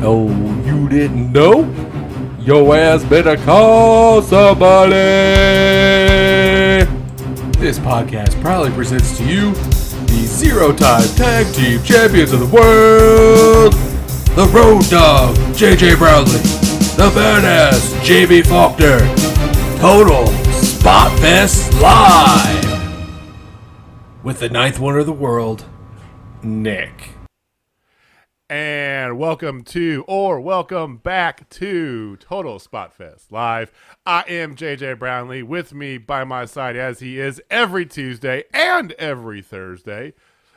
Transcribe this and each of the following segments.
Oh, you didn't know? Your ass better call somebody! This podcast proudly presents to you the zero-time tag team champions of the world, the Road Dogg, JJ Brownlee, the Badass, JB Faulkner, Total Spotfest Live, with the ninth wonder of the world, Nick. And welcome back to Total Spotfest Live. I am JJ Brownlee. With me by my side, as he is every Tuesday and every Thursday,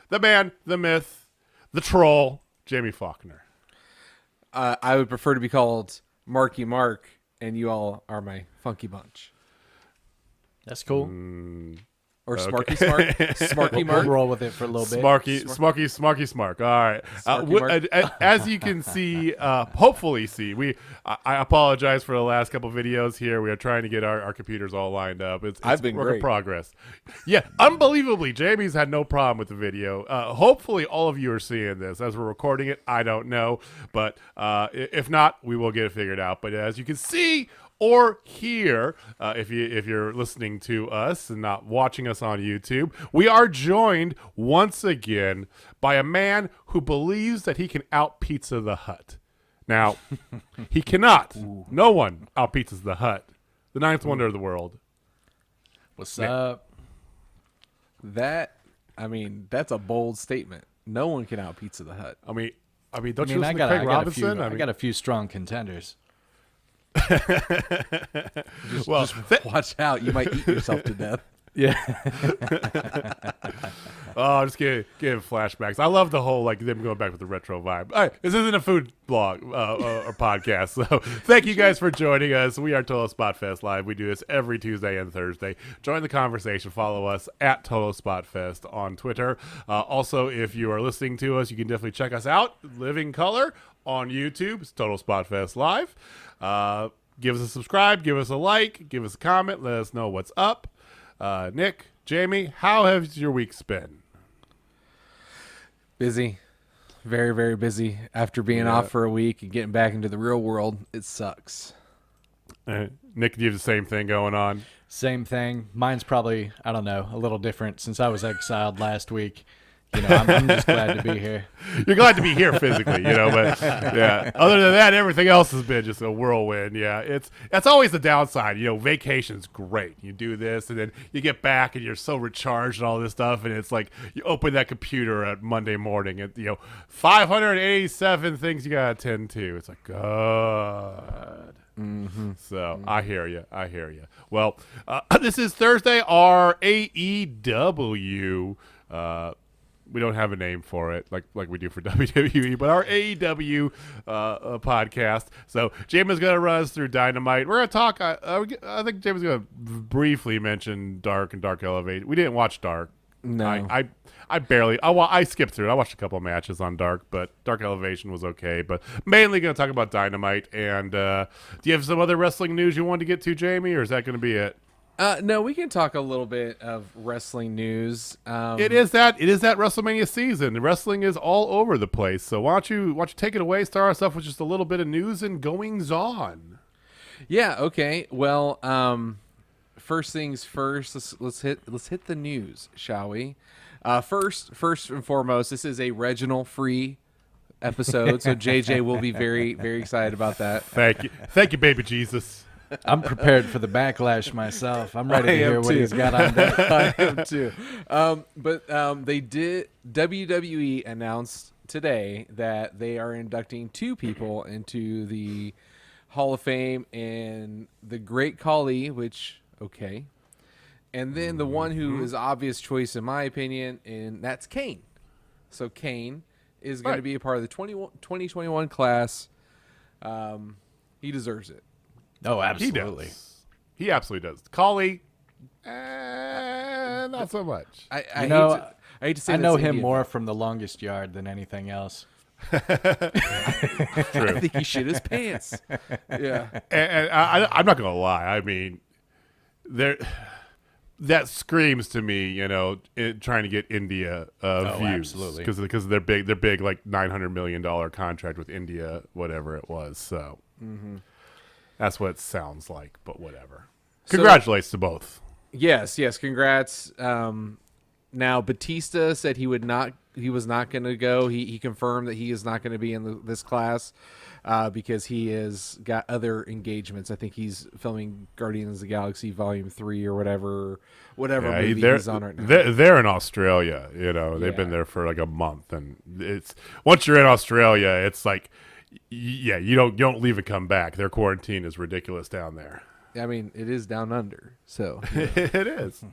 the man, the myth, the troll, Jamie Faulkner. I would prefer to be called Marky Mark, and you all are my funky bunch. That's cool. Or Smarky Smart. Smarky Mark. We'll roll with it for a little bit. Smarky Smark. All right. As you can see, hopefully see, I apologize for the last couple videos here. We are trying to get our computers all lined up. It's I've been work great. in progress. Yeah, unbelievably, Jamie's had no problem with the video. Hopefully all of you are seeing this. As we're recording it, I don't know. But if not, we will get it figured out. But as you can see, or here, if you're listening to us and not watching us on YouTube, we are joined once again by a man who believes that he can out Pizza the Hut. Now, he cannot. Ooh. No one out Pizzas the Hut, the ninth wonder of the world. What's up? That's a bold statement. No one can out Pizza the Hut. I mean, don't you listen to Craig Robinson? I got a few strong contenders. Just watch out. You might eat yourself to death. Yeah. Oh, just getting flashbacks. I love the whole, them going back with the retro vibe. All right, this isn't a food blog or podcast, so thank you guys for joining us. We are Total Spotfest Live. We do this every Tuesday and Thursday. Join the conversation. Follow us at Total Spotfest on Twitter. Also, if you are listening to us, you can definitely check us out, Living Color, on YouTube. It's Total Spotfest Live. Give us a subscribe, give us a like, give us a comment, let us know what's up. Nick, Jamie, how has your week been? Busy. Very, very busy. After being off for a week and getting back into the real world, it sucks. Nick, do you have the same thing going on? Same thing. Mine's probably, I don't know, a little different since I was exiled last week. I'm just glad to be here. You're glad to be here physically, but yeah. Other than that, everything else has been just a whirlwind. Yeah, that's always the downside. Vacation's great. You do this, and then you get back, and you're so recharged and all this stuff, and it's like you open that computer at Monday morning, and 587 things you gotta attend to. It's like, God. Mm-hmm. So I hear you. Well, this is Thursday. Our AEW. We don't have a name for it like we do for WWE, but our AEW podcast. So James is going to run us through Dynamite. We're going to talk. I think James is going to briefly mention Dark and Dark Elevate. We didn't watch Dark. No, I barely. I skipped through it. I watched a couple of matches on Dark, but Dark Elevation was okay. But mainly going to talk about Dynamite. And do you have some other wrestling news you wanted to get to, Jamie, or is that going to be it? No, we can talk a little bit of wrestling news. It is that WrestleMania season. The wrestling is all over the place. So why don't you take it away? Start us off with just a little bit of news and goings on. Yeah. Okay. Well, first things first. Let's hit the news, shall we? First and foremost, this is a Reginald free episode, so JJ will be very, very excited about that. Thank you, baby Jesus. I'm prepared for the backlash myself. I'm ready to hear what he's got on deck. I am too. But WWE announced today that they are inducting two people into the Hall of Fame, and the Great Khali, and then the one who is obvious choice in my opinion, and that's Kane. So Kane is going to be a part of the 2021 class. He deserves it. Oh, absolutely. He absolutely does. Khali, not so much. I hate to say I know him more from The Longest Yard than anything else. True. I think he shit his pants. Yeah. And I'm not going to lie. I mean, that screams to me, trying to get India views. Absolutely. Because they're big like $900 million contract with India, whatever it was. So that's what it sounds like, but whatever. Congratulations to both. Yes, congrats. Now Batista said he was not going to go. He confirmed that he is not going to be in this class because he has got other engagements. I think he's filming Guardians of the Galaxy Volume 3 or whatever movie he's on right now. They're in Australia. They've been there for like a month, and it's once you're in Australia, it's like, you don't leave and come back. Their quarantine is ridiculous down there. I mean, it is down under, so it is.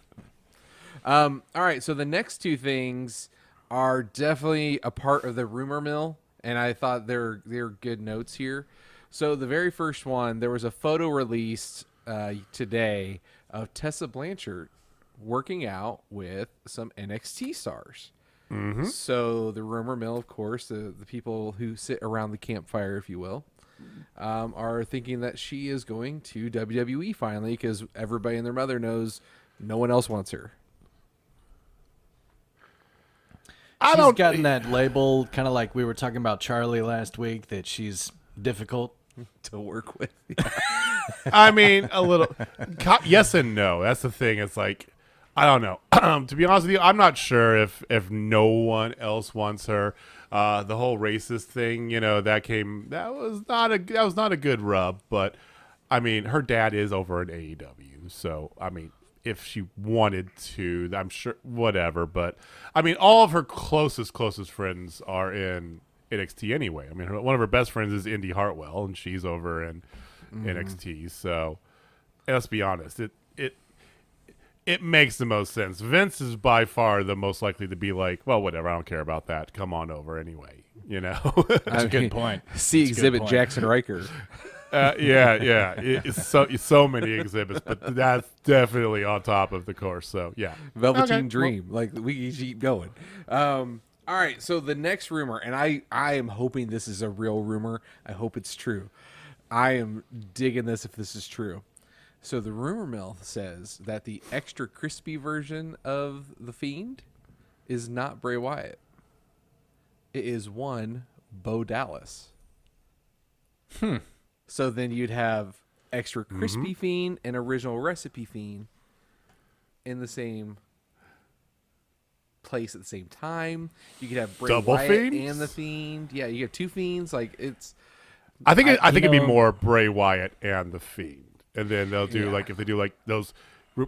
All right, so the next two things are definitely a part of the rumor mill, and I thought they're good notes here. So the very first one, there was a photo released today of Tessa Blanchard working out with some NXT stars. Mm-hmm. So the rumor mill, of course, the people who sit around the campfire, if you will, are thinking that she is going to WWE finally because everybody and their mother knows no one else wants her. She's gotten that label, kind of like we were talking about Charlie last week, that she's difficult to work with. I mean, a little. Yes and no. That's the thing. It's like, I don't know. To be honest with you, I'm not sure if no one else wants her. The whole racist thing, that was not a good rub. But I mean, her dad is over at AEW, so I mean, if she wanted to, I'm sure whatever. But I mean, all of her closest friends are in NXT anyway. I mean, one of her best friends is Indy Hartwell, and she's over in NXT. So let's be honest, it makes the most sense. Vince is by far the most likely to be like, well, whatever, I don't care about that. Come on over anyway. That's a good point. See Exhibit Jackson Riker. Yeah. It's so many exhibits, but that's definitely on top of the course. So yeah, Velveteen Dream. Like we keep going. All right. So the next rumor, and I am hoping this is a real rumor. I hope it's true. I am digging this if this is true. So the rumor mill says that the extra crispy version of The Fiend is not Bray Wyatt. It is one Bo Dallas. So then you'd have extra crispy Fiend and original recipe Fiend in the same place at the same time. You could have Bray Double Wyatt Fiends? and the Fiend. Yeah, you have two Fiends. Like it's. I think it'd be more Bray Wyatt and the Fiend. And then they'll do if they do like those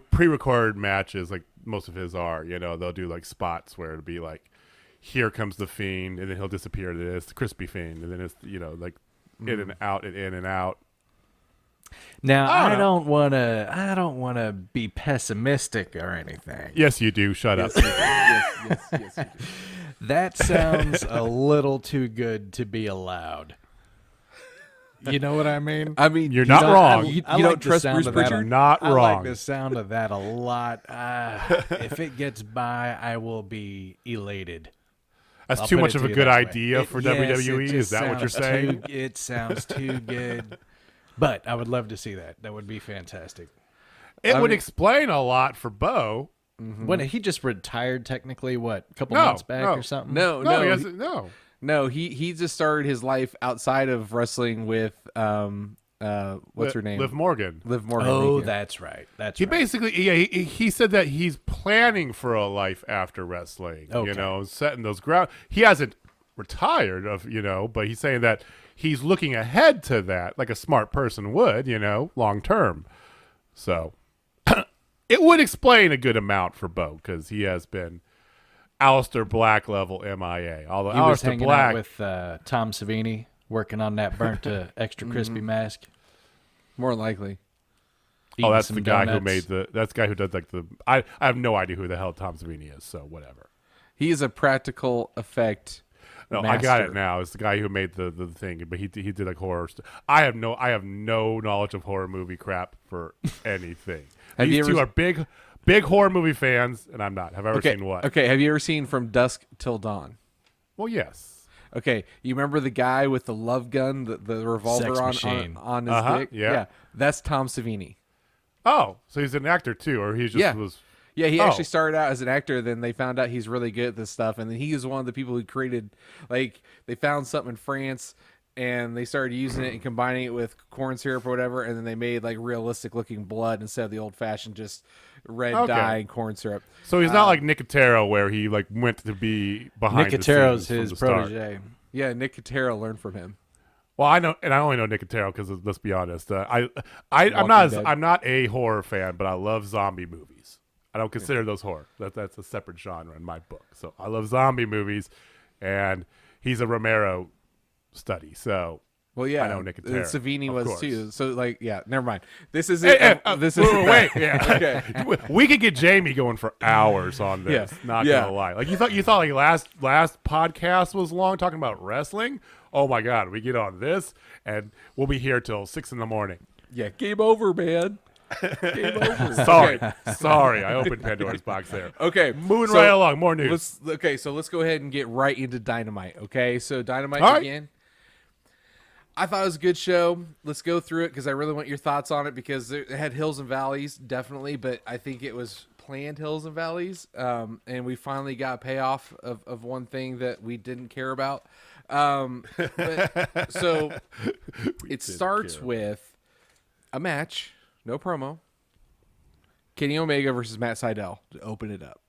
pre-recorded matches, like most of his are, they'll do like spots where it'll be like, here comes the Fiend, and then he'll disappear. And it's the crispy Fiend, and then it's like in and out and in and out. Now I don't want to be pessimistic or anything. Yes, you do. Shut up. Yes, you do. That sounds a little too good to be allowed. You know what I mean? I mean, you're not wrong. You I don't like the trust sound Bruce of that. Pritchard? Not I wrong. like the sound of that a lot. If it gets by, I will be elated. That's I'll too put much it of to a you good that way. idea for Yes, WWE. it just Is that what you're sounds saying? It sounds too good. But I would love to see that. That would be fantastic. It would explain a lot for Bo. When he just retired, technically, a couple months back or something? No, he just started his life outside of wrestling with what's her name? Liv Morgan. Liv Morgan. Oh, thank you. that's right. He basically, he said that he's planning for a life after wrestling. Okay. Setting those ground. He hasn't retired but he's saying that he's looking ahead to that, like a smart person would, long term. So it would explain a good amount for Bo because he has been Aleister Black level MIA. Although He was Aleister hanging Black out with Tom Savini, working on that burnt extra crispy mask. More likely. eating that's some the guy donuts. that's the guy who does like I have no idea who the hell Tom Savini is, so whatever. He is a practical effect. No, master. I got it now. It's the guy who made the thing, but he did like horror stuff. I have no knowledge of horror movie crap for anything. These two are big horror movie fans, and I'm not. Have I ever seen what? Okay, have you ever seen From Dusk Till Dawn? Well, yes. Okay, you remember the guy with the love gun, the revolver Sex on machine. his dick? Yeah. That's Tom Savini. Oh, so he's an actor too, or he just was. Yeah, he Oh. actually started out as an actor. Then they found out he's really good at this stuff, and then he is one of the people who created. Like, they found something in France, and they started using it and combining it with corn syrup or whatever, and then they made like realistic looking blood instead of the old fashioned just red Okay. dye and corn syrup. So he's not like Nicotero, where he like went to be behind Nicotero's the scenes his from the start. protege. Yeah, Nick Cotero learned from him. Well, I know, and I only know Nicotero because let's be honest, I'm Walking Dead. I'm not a horror fan, but I love zombie movies. I don't consider those horror. That's a separate genre in my book. So I love zombie movies, and he's a Romero study. So Well, yeah, I know Nicotero, Savini of was course. too. So, like, yeah, never mind. This is Hey, it. hey, This is wait, yeah. Okay. We could get Jamie going for hours on this. Yeah. Not Yeah. gonna lie. Like you thought like last podcast was long talking about wrestling. Oh my God, we get on this and we'll be here till 6 a.m. Yeah, game over, man. Game over. Sorry, I opened Pandora's box there. Okay, Moving so right along, more news. Let's go ahead and get right into Dynamite. Okay, so Dynamite All right. again. I thought it was a good show. Let's go through it because I really want your thoughts on it because it had hills and valleys, definitely, but I think it was planned hills and valleys, and we finally got a payoff of one thing that we didn't care about. So it starts with a match, no promo. Kenny Omega versus Matt Sydal to open it up.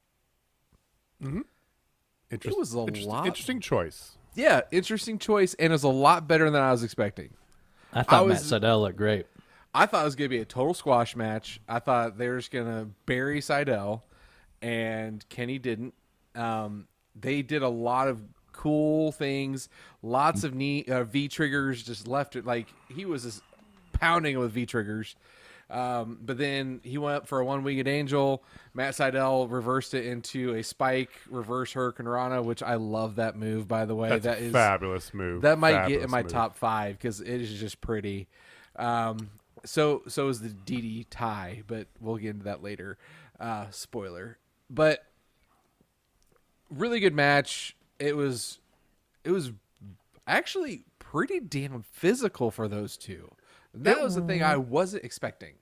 It was a lot. Interesting choice. Yeah, interesting choice, and it was a lot better than I was expecting. I thought was- Matt Sydal looked great. I thought it was going to be a total squash match. I thought they were just going to bury Sydal, and Kenny didn't. They did a lot of cool things, lots of V triggers, just left it like he was just pounding with V triggers. But then he went up for a one-winged angel. Matt Sydal reversed it into a spike, reverse Hurricane Rana, which I love that move, by the way. That's That a is fabulous move. That might get Fabulous in my move. top 5 because it is just pretty. So is the DD tie, but we'll get into that later. Spoiler. But really good match. It was actually pretty damn physical for those two. That was the thing I wasn't expecting.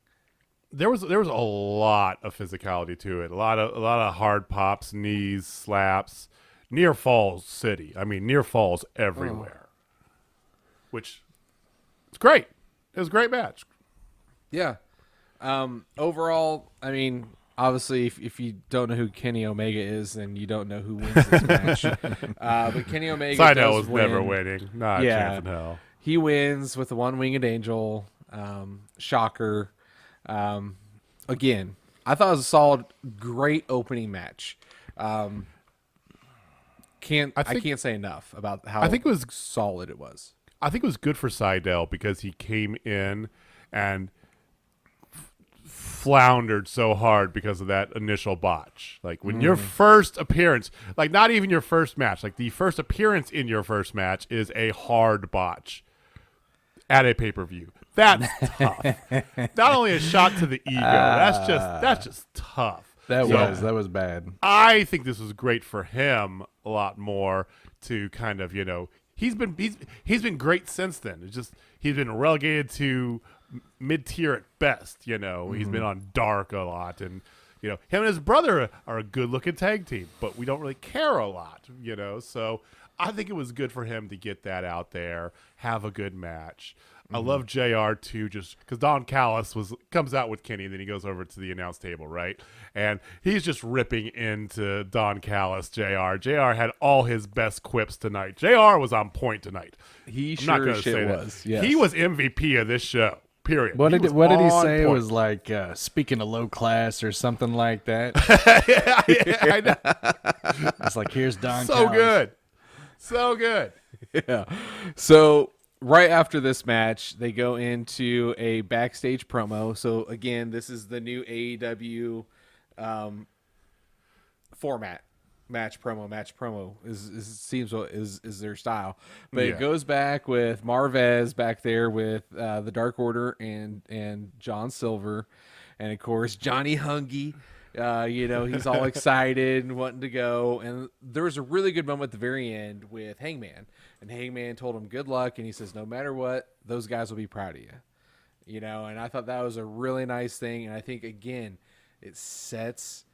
There was a lot of physicality to it. A lot of hard pops, knees, slaps, near falls city. I mean, near falls everywhere. Which it's great. It was a great match. Yeah. Overall, I mean, obviously, if you don't know who Kenny Omega is, then you don't know who wins this match. But Kenny Omega Sydal does was win. never winning. Not a chance in hell. He wins with the one-winged angel. Shocker. Again, I thought it was a solid, great opening match. I can't say enough about how I think it was solid it was. I think it was good for Sydal because he came in and floundered so hard because of that initial botch. Like when your first appearance, like not even your first match, like the first appearance in your first match is a hard botch at a pay-per-view. That's tough. Not only a shot to the ego, that's just tough. That So, was bad. I think this was great for him a lot more to kind of, he's been great since then. It's just he's been relegated to mid-tier at best, He's been on Dark a lot and him and his brother are a good-looking tag team, but we don't really care a lot, So I think it was good for him to get that out there, have a good match. I love JR too, just because Don Callis comes out with Kenny, and then he goes over to the announce table, right? And he's just ripping into Don Callis, JR. JR had all his best quips tonight. JR was on point tonight. He I'm not sure gonna as say shit that. was. Yes. He was MVP of this show. Period. What did he on say? It point. was like speaking of low class or something like that. yeah, I know. It's like here's Don. So Callis. good. So good. Yeah. So right after this match, they go into a backstage promo. So again, this is the new AEW format. Match promo seems what is their style. But Yeah. it goes back with Marvez back there with the Dark Order and John Silver, and of course Johnny Hungy. He's all excited and wanting to go. And there was a really good moment at the very end with Hangman. And Hangman told him good luck. And he says, no matter what, those guys will be proud of you. And I thought that was a really nice thing. And I think, again, it sets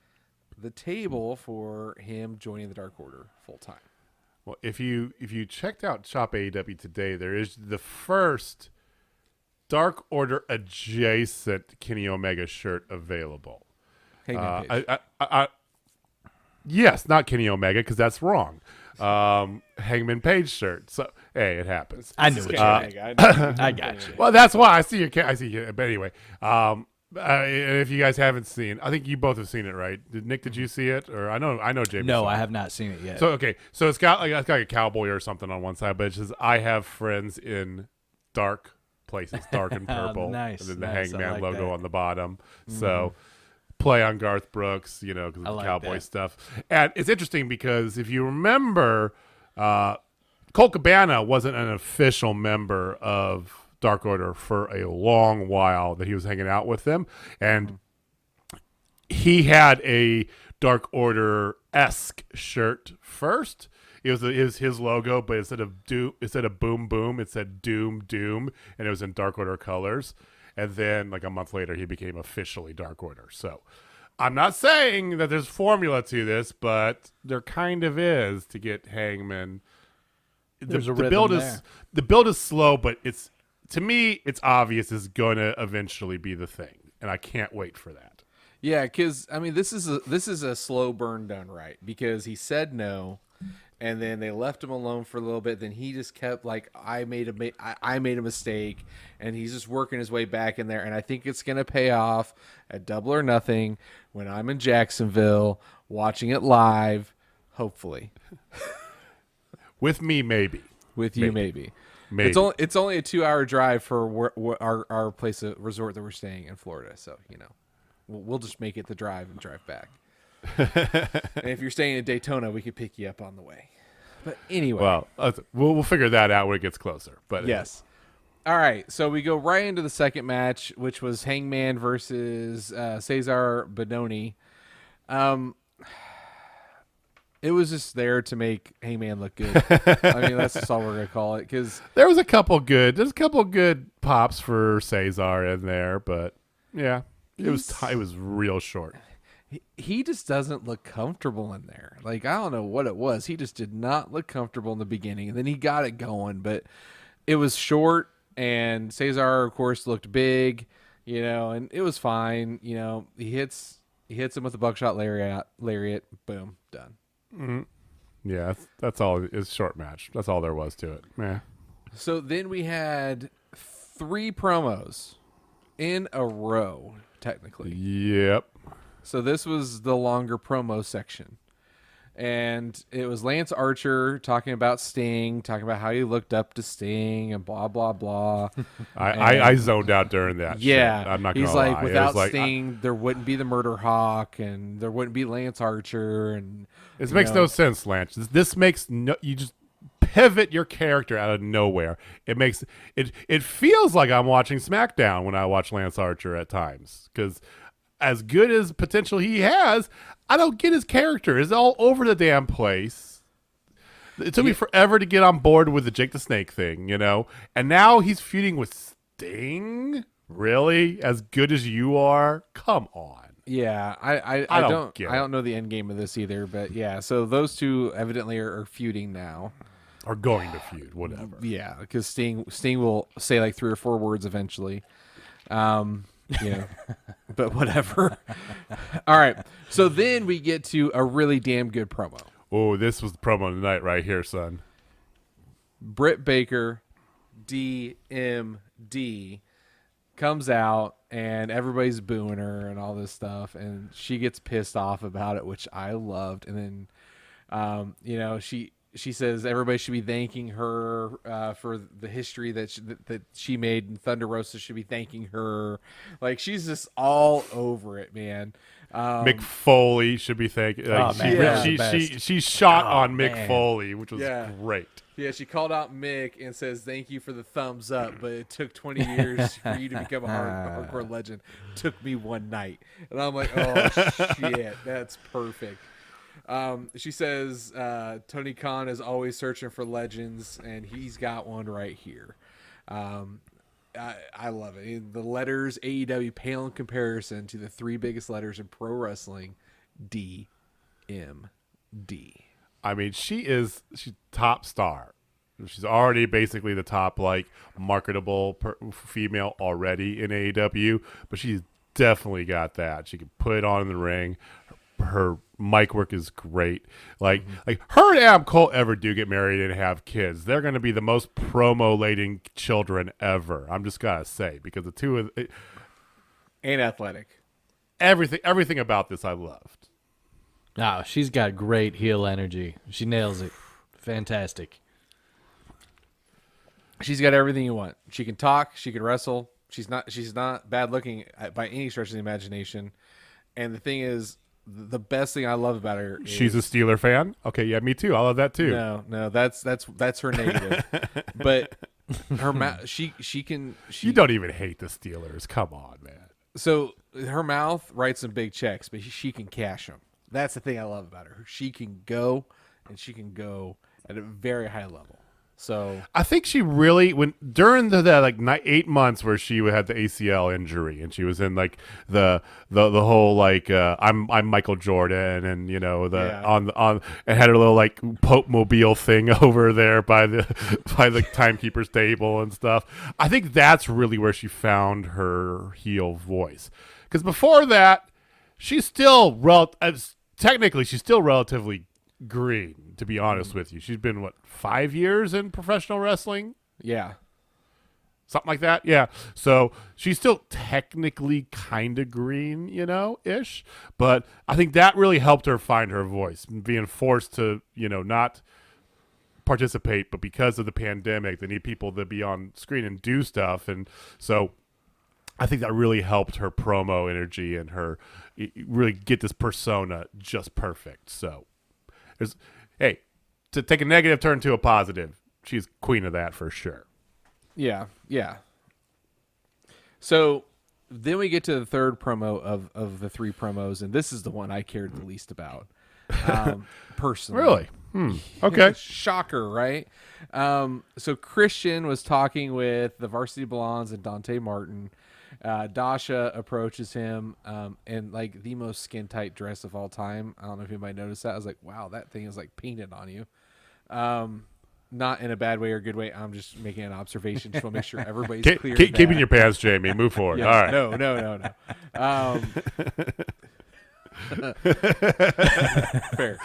the table for him joining the Dark Order full time. Well, if you checked out Shop AEW today, there is the first Dark Order adjacent Kenny Omega shirt available. Hangman Page. Yes, not Kenny Omega because that's wrong. Hangman Page shirt. So hey, it happens. I knew it. I got you. Well, that's why I see you. I see you. But anyway, if you guys haven't seen, I think you both have seen it, right? Nick, did you see it? Or I know, JB. No, I have not seen it yet. So okay, so it's got like a cowboy or something on one side, but it says "I have friends in dark places, dark and purple," Nice, and then the nice. Hangman I like logo that. on the bottom. So play on Garth Brooks, because of the like cowboy that. stuff. And it's interesting because if you remember, Colt Cabana wasn't an official member of Dark Order for a long while that he was hanging out with them, and he had a Dark Order-esque shirt first. It was his logo, but instead of boom boom, it said doom doom, and it was in Dark Order colors. And then like a month later, he became officially Dark Order. So I'm not saying that there's formula to this, but there kind of is to get Hangman. There's a the rhythm build there. is the build is slow, but to me it's obvious it's going to eventually be the thing, and I can't wait for that. Yeah, because I mean, this is a slow burn done right, because he said no, and then they left him alone for a little bit. Then he just kept like, I made a mistake, and he's just working his way back in there. And I think it's gonna pay off at Double or Nothing when I'm in Jacksonville watching it live, hopefully With me, maybe. with you, maybe. Maybe. It's only a 2-hour drive for our place of resort that we're staying in Florida, so we'll just make it the drive and drive back. And if you're staying in Daytona, we could pick you up on the way. But anyway, Well, we'll figure that out when it gets closer. But yes. All right, so we go right into the second match, which was Hangman versus Cesar Bononi. It was just there to make Hangman look good. I mean, that's just all we're gonna call it, because there's a couple good pops for Cesar in there, but yeah, it was real short. he just doesn't look comfortable in there. Like, I don't know what it was. He just did not look comfortable in the beginning, and then he got it going, but it was short. And Cesar, of course, looked big, and it was fine. He hits him with a buckshot lariat, boom, done. Mm-hmm. Yeah, that's all. It's a short match. That's all there was to it. Yeah. So then we had 3 promos in a row, technically. Yep. So this was the longer promo section. And it was Lance Archer talking about Sting, talking about how he looked up to Sting and blah, blah, blah. I zoned out during that. Yeah. shit. I'm not gonna He's lie. like, It was without like, Sting, there wouldn't be the Murder Hawk, and there wouldn't be Lance Archer. And This makes no sense, Lance. This makes no. You just pivot your character out of nowhere. It makes it. It feels like I'm watching SmackDown when I watch Lance Archer at times, because as good as potential he has, I don't get his character. It's all over the damn place. It took me forever to get on board with the Jake the Snake thing, and now he's feuding with Sting. Really, as good as you are? Come on. yeah, I don't know the end game of this either, but yeah. So those two evidently are feuding now. Are going to feud, whatever. Yeah, because Sting will say like 3 or 4 words eventually. But whatever. All right. So then we get to a really damn good promo. Oh, this was the promo tonight right here, son. Britt Baker, DMD, comes out and everybody's booing her and all this stuff, and she gets pissed off about it, which I loved. And then, she says everybody should be thanking her for the history that she made, and Thunder Rosa should be thanking her. Like, she's just all over it, man. Mick Foley should be thanking. She shot on Mick Foley, which was great. Yeah, she called out Mick and says, "Thank you for the thumbs up, but it took 20 years for you to become a hardcore legend. Took me one night." And I'm like, oh, shit, that's perfect. She says Tony Khan is always searching for legends, and he's got one right here. I love it. The letters AEW pale in comparison to the 3 biggest letters in pro wrestling, I mean, she's top star. She's already basically the top marketable female already in AEW, but she's definitely got that. She can put it on in the ring. Her mic work is great. Like her and Adam Cole ever do get married and have kids, they're going to be the most promo-laden children ever. I'm just gotta say, because the two of and athletic. Everything about this I loved. Oh, she's got great heel energy. She nails it. Fantastic. She's got everything you want. She can talk. She can wrestle. She's not bad looking by any stretch of the imagination. And the thing is, the best thing I love about her is, She's a Steeler fan. Okay, yeah, me too. I love that too. No, that's her negative. But her she can. You don't even hate the Steelers. Come on, man. So her mouth writes some big checks, but she can cash them. That's the thing I love about her. She can go, and she can go at a very high level. So I think she really during the 8 months where she had the ACL injury and she was in the whole I'm Michael Jordan and on and had her little Pope Mobile thing over there by the timekeeper's table and stuff. I think that's really where she found her heel voice, because before that she's still technically she's still relatively green, to be honest with you. She's been 5 years in professional wrestling? Yeah. Something like that. Yeah. So she's still technically kind of green, ish. But I think that really helped her find her voice, being forced to, not participate, but because of the pandemic, they need people to be on screen and do stuff. And so I think that really helped her promo energy and her really get this persona just perfect. So hey, to take a negative turn to a positive, she's queen of that for sure. Yeah. So then we get to the third promo of the three promos, and this is the one I cared the least about, personally. Really? Okay. Shocker, right? So Christian was talking with the Varsity Blondes and Dante Martin. Dasha approaches him in the most skin tight dress of all time. I don't know if anybody noticed that. I was like, wow, that thing is painted on you. Not in a bad way or good way. I'm just making an observation. Just want to make sure everybody's clear. Keep in your pants, Jamie. Move forward. Yeah, all right. No. Fair.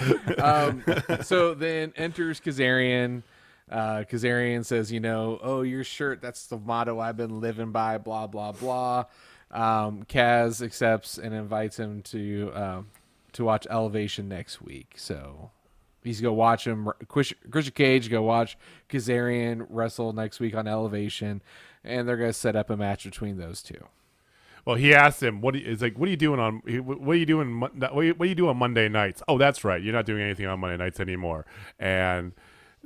So then enters Kazarian. Kazarian says, oh, your shirt, that's the motto I've been living by, blah, blah, blah. Kaz accepts and invites him to watch Elevation next week. So he's going to watch him. Christian Cage go watch Kazarian wrestle next week on Elevation, and they're going to set up a match between those two. Well, he asked him, what are you doing on Monday nights? Oh, that's right. You're not doing anything on Monday nights anymore. And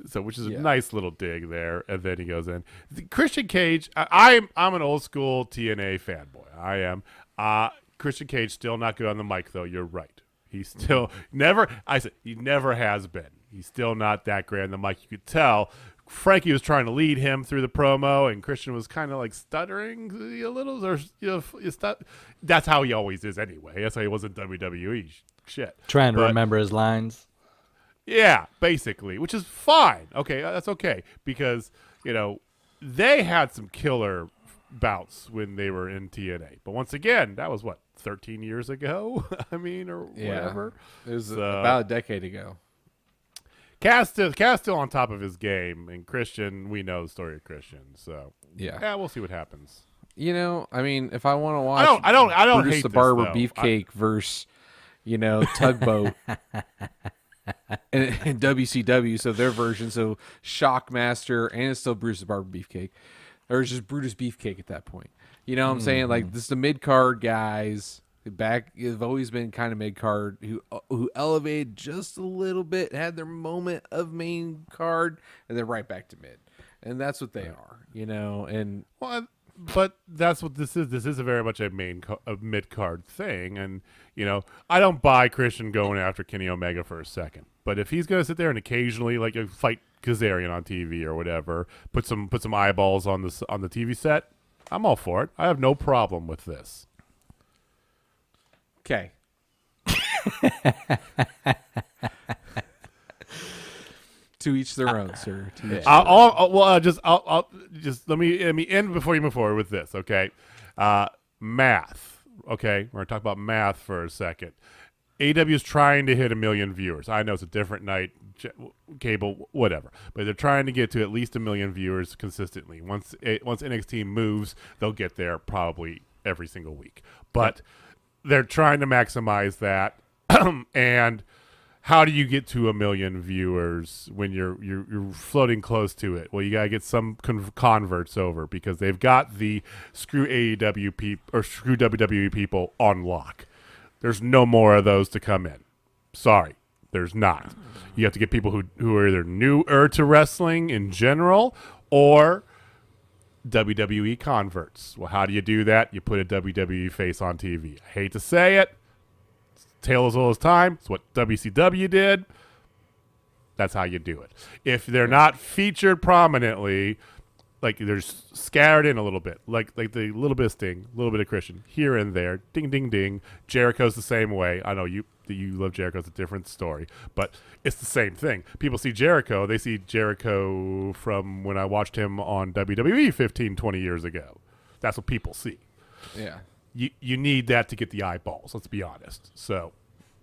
so, which is a nice little dig there. And then he goes in. Christian Cage, I'm an old school TNA fanboy. I am. Christian Cage still not good on the mic, though. You're right. He's still he never has been. He's still not that great on the mic. You could tell Frankie was trying to lead him through the promo, and Christian was kind of stuttering a little. That's how he always is anyway. That's how he was in WWE. Shit. Trying to remember his lines. Yeah, basically, which is fine. Okay, that's okay, because they had some killer bouts when they were in TNA. But once again, that was 13 years ago. I mean, or whatever. It was about a decade ago. Cass still on top of his game, and Christian, we know the story of Christian. So yeah, we'll see what happens. I mean, if I want to watch, I don't Brutus hate the Barber this, Beefcake versus Tugboat. And WCW, so their version, so Shockmaster, and it's still Brutus the Barber Beefcake, or it's just Brutus Beefcake at that point. You know what I'm saying? This is the mid card guys back. Have always been kind of mid card who elevated just a little bit, had their moment of main card, and then right back to mid, and that's what they are. And but that's what this is. This is a very much a mid card thing, and I don't buy Christian going after Kenny Omega for a second. But if he's gonna sit there and occasionally fight Kazarian on TV or whatever, put some eyeballs on the TV set, I'm all for it. I have no problem with this. Okay. To each their own, sir. To each I'll just let me end before you move forward with this, okay? Math, okay? We're gonna talk about math for a second. AEW is trying to hit 1 million viewers. I know it's a different night, cable, whatever, but they're trying to get to at least 1 million viewers consistently. Once NXT moves, they'll get there probably every single week. But they're trying to maximize that, and how do you get to 1 million viewers when you're floating close to it? Well, you gotta get some converts over because they've got the screw AEW or screw WWE people on lock. There's no more of those to come in. Sorry, there's not. You have to get people who are either newer to wrestling in general or WWE converts. Well, how do you do that? You put a WWE face on TV. I hate to say it. Tale as old as time. It's what WCW did. That's how you do it. If they're not featured prominently, like they're scattered in a little bit, like the little bit of Sting, a little bit of Christian here and there, ding, ding, ding. Jericho's the same way. I know you love Jericho. It's a different story, but it's the same thing. People see Jericho. They see Jericho from when I watched him on WWE 15, 20 years ago. That's what people see. Yeah. You need that to get the eyeballs. Let's be honest. So,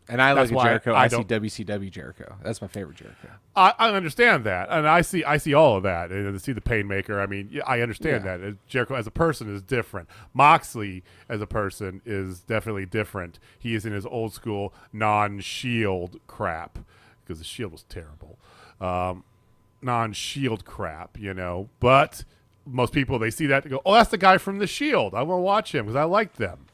And I That's like why Jericho. I I see don't- WCW Jericho. That's my favorite Jericho. I understand that, and I see all of that, and I see the Painmaker. I mean, yeah, I understand Yeah. that. Jericho as a person is different. Moxley as a person is definitely different. He is in his old school non-Shield crap because the Shield was terrible. Non-Shield crap, But most people, they see that and go, "Oh, that's the guy from the Shield. I want to watch him because I like them."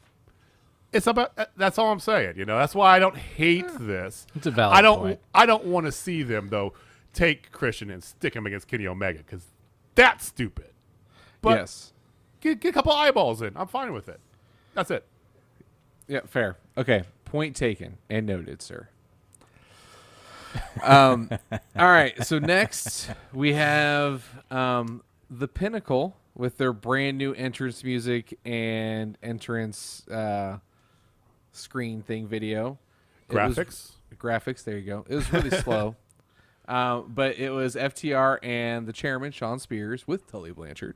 It's about that's all I'm saying. That's why I don't hate this. It's a valid point. I don't want to see them though take Christian and stick him against Kenny Omega because that's stupid. But yes. get a couple eyeballs in. I'm fine with it. That's it. Yeah, fair. Okay. Point taken and noted, sir. All right. So next we have the Pinnacle with their brand new entrance music and entrance screen thing video. Graphics. There you go. It was really slow. But it was FTR and the chairman, Sean Spears, with Tully Blanchard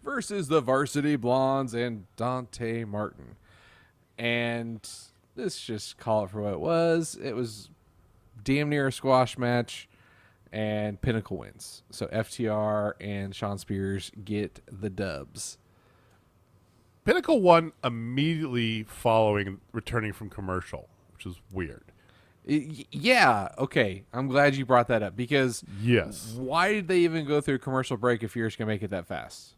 versus the Varsity Blondes and Dante Martin. And let's just call it for what it was. It was damn near a squash match, and Pinnacle wins. So FTR and Sean Spears get the dubs. Pinnacle won immediately following returning from commercial, which is weird. Yeah, okay. I'm glad you brought that up because Yes. why did they even go through a commercial break if you're just going to make it that fast?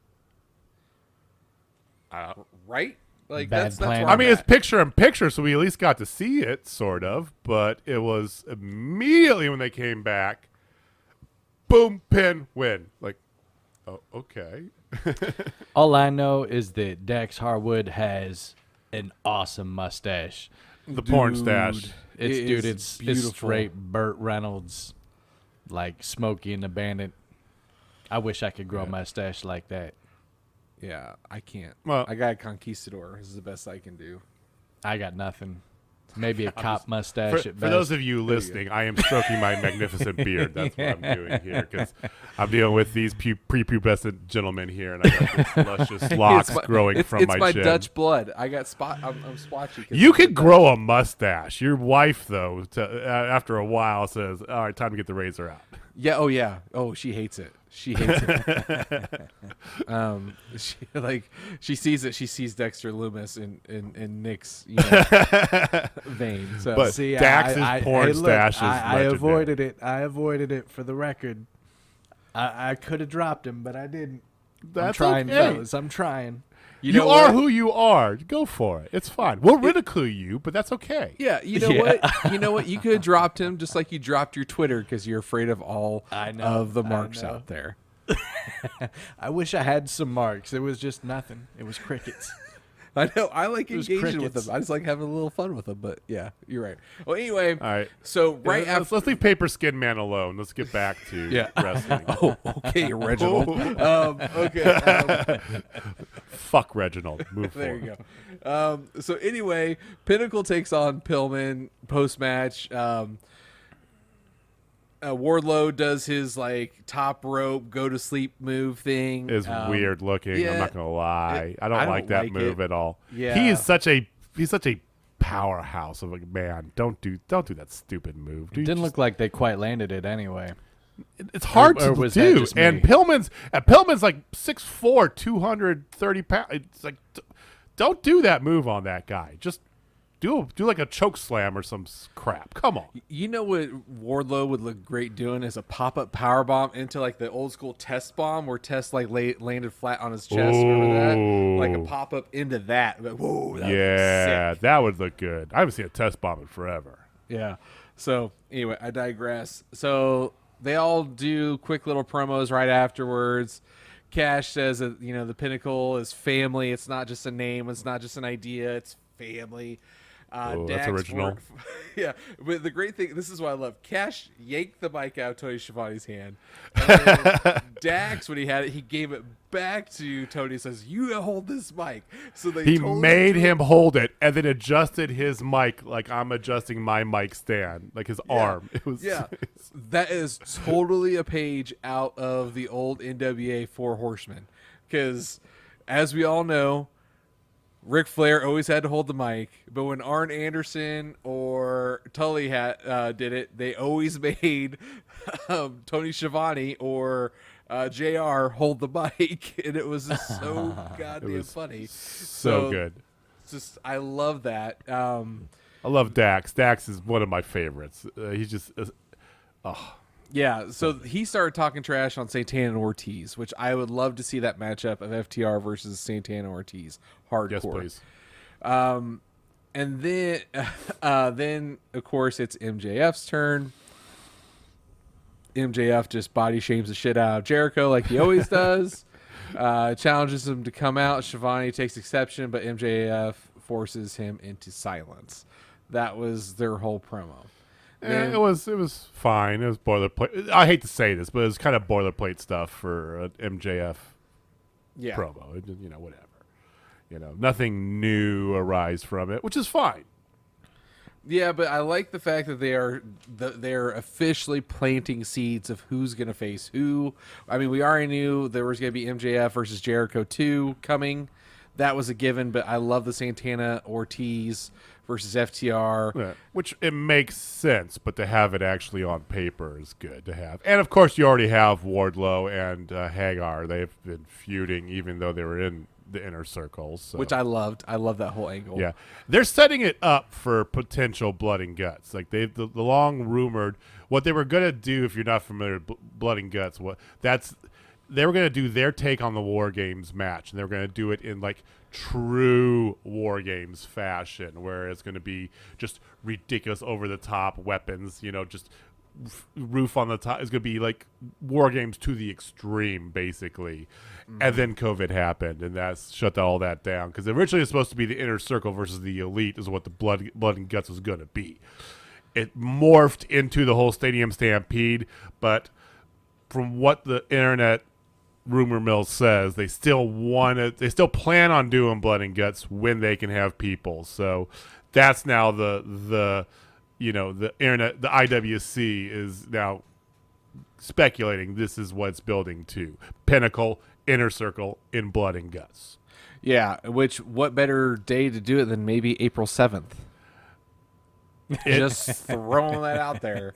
Right? Like Bad that's plan. where I mean, I'm it's at. picture in picture, so we at least got to see it, sort of. But it was immediately when they came back, boom, pin, win. Like, oh, okay. All I know is that Dax Harwood has an awesome mustache. The porn stash. It's beautiful. straight Burt Reynolds, like Smokey and the Bandit. I wish I could grow a mustache like that. Yeah, I can't. Well- I got a conquistador. This is the best I can do. I got nothing. Maybe a cop mustache For at best. those of you listening, I am stroking my magnificent beard. That's what I'm doing here because I'm dealing with these prepubescent gentlemen here, and I got this luscious locks growing from it's my my chin. Dutch blood. I got spot. I'm splotchy. 'cause You of could the grow a mustache. Your wife, though, after a while says, "All right, time to get the razor out." Yeah. Oh yeah. Oh, she hates it. She hates it. She sees it. She sees Dexter Loomis in Nick's vein. So But Dax's porn stash is I legendary. avoided it. I avoided it for the record. I could have dropped him, but I didn't. I'm That's trying, okay. fellas. I'm trying. You know are what? who you are. Go for it. It's fine. We'll ridicule you, but that's okay. Yeah, you know what? You know what? You could have dropped him just like you dropped your Twitter because you're afraid of all of the marks know. out there. I wish I had some marks. It was just nothing. It was crickets. I know. I like was engaging with crickets. them. I just like having a little fun with them. But yeah, you're right. Well, anyway. All right. So right after. Let's leave Paper Skin Man alone. Let's get back to wrestling. Oh, okay, Reginald. Okay. Fuck Reginald. Move There forward. you go. So anyway, Pinnacle takes on Pillman post-match. Wardlow does his like top rope go to sleep move thing. Is weird looking. yeah, I'm not gonna lie. I don't like that move at all. Yeah. He's such a powerhouse of a man. Don't do that stupid move. Dude, Didn't look like they quite landed it anyway. it's hard or to was that do. just And me? Pillman's like 6'4", 230 pounds. It's like don't do that move on that guy. Just do like a choke slam or some crap. Come on. You know what Wardlow would look great doing is a pop-up power bomb into like the old school Test bomb where Test like landed flat on his chest. Remember that? Like a pop-up into that. Like, whoa, that would Yeah, look sick. that would look good. I haven't seen a test bomb in forever. Yeah. So anyway, I digress. So they all do quick little promos right afterwards. Cash says that the Pinnacle is family. It's not just a name. It's not just an idea. It's family. Oh, that's Dax original. yeah, but the great thing, this is what I love. Cash yanked the mic out of Tony Schiavone's hand. And then Dax, when he had it, he gave it back to Tony. Says, "You hold this mic." So He made him hold it and then adjusted his mic like I'm adjusting my mic stand, like his arm. It was That is totally a page out of the old NWA Four Horsemen, because as we all know, Ric Flair always had to hold the mic, but when Arn Anderson or Tully did it, they always made Tony Schiavone or JR hold the mic, and it was just so goddamn funny. so good. Just I love that. I love Dax. Dax is one of my favorites. He's just Yeah, so he started talking trash on Santana and Ortiz, which I would love to see that matchup of FTR versus Santana and Ortiz. Hardcore. yes, please. And then of course it's MJF's turn. MJF just body shames the shit out of Jericho like he always does. Challenges him to come out. Schiavone takes exception, but MJF forces him into silence. That was their whole promo. Then- it was fine. It was boilerplate. I hate to say this, but it was kind of boilerplate stuff for an MJF promo. Whatever. Nothing new arise from it, which is fine. Yeah, but I like the fact that they're officially planting seeds of who's going to face who. I mean, we already knew there was going to be MJF versus Jericho 2 coming. That was a given, but I love the Santana Ortiz versus FTR. Yeah, which it makes sense, but to have it actually on paper is good to have. And of course, you already have Wardlow and Hagar. They've been feuding, even though they were in the inner circles, so. Which I loved. I love that whole angle. Yeah, they're setting it up for potential blood and guts. Like the long rumored what they were gonna do. If you're not familiar with blood and guts, they were gonna do their take on the War Games match, and they were gonna do it in like true War Games fashion, where it's gonna be just ridiculous, over the top weapons. Just roof on the top. It's gonna be like War Games to the extreme, basically. And then COVID happened, and that's shut all that down, because originally it was supposed to be the Inner Circle versus the Elite is what the blood and guts was going to be. It morphed into the whole Stadium Stampede, but from what the internet rumor mill says, they still plan on doing blood and guts when they can have people. So that's now the internet, the IWC is now speculating this is what it's building to. Pinnacle, Inner Circle, in blood and guts. Yeah, what better day to do it than maybe April 7th? Just throwing that out there.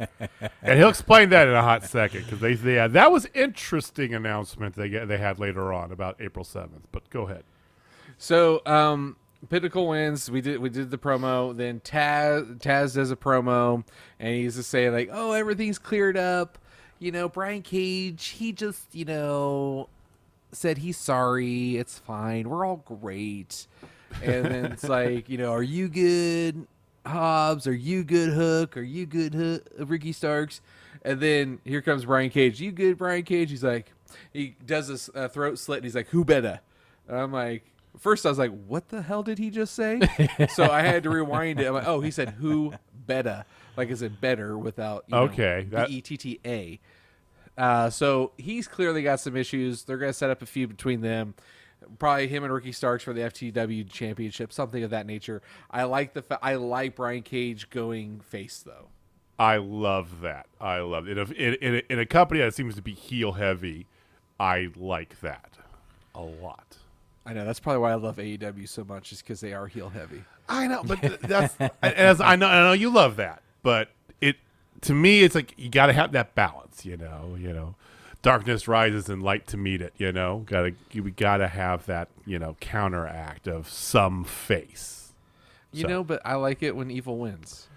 And he'll explain that in a hot second, because that was interesting announcement they had later on about April 7th. But go ahead. So, Pinnacle wins. We did the promo. Then Taz does a promo, and he's just saying like, "Oh, everything's cleared up. Brian Cage, he just said he's sorry. It's fine. We're all great." And then it's like, are you good, Hobbs? Are you good, Hook? Are you good, Ricky Starks? And then here comes Brian Cage. You good, Brian Cage? He's like, he does this throat slit, and he's like, "Who better?" And I'm like, first I was like, what the hell did he just say? So I had to rewind it. I'm like, oh, he said who better, like is it better without BETTA. So he's clearly got some issues. They're going to set up a feud between them. Probably him and Ricky Starks for the FTW championship, something of that nature. I like I like Brian Cage going face though. I love that. I love it. In a company that seems to be heel heavy, I like that a lot. I know that's probably why I love AEW so much, is because they are heel heavy. I know, but that's as I know you love that, but to me it's like you got to have that balance, you know. Darkness rises and light to meet it, you know. We got to have that, counteract of some face. You know, but I like it when evil wins.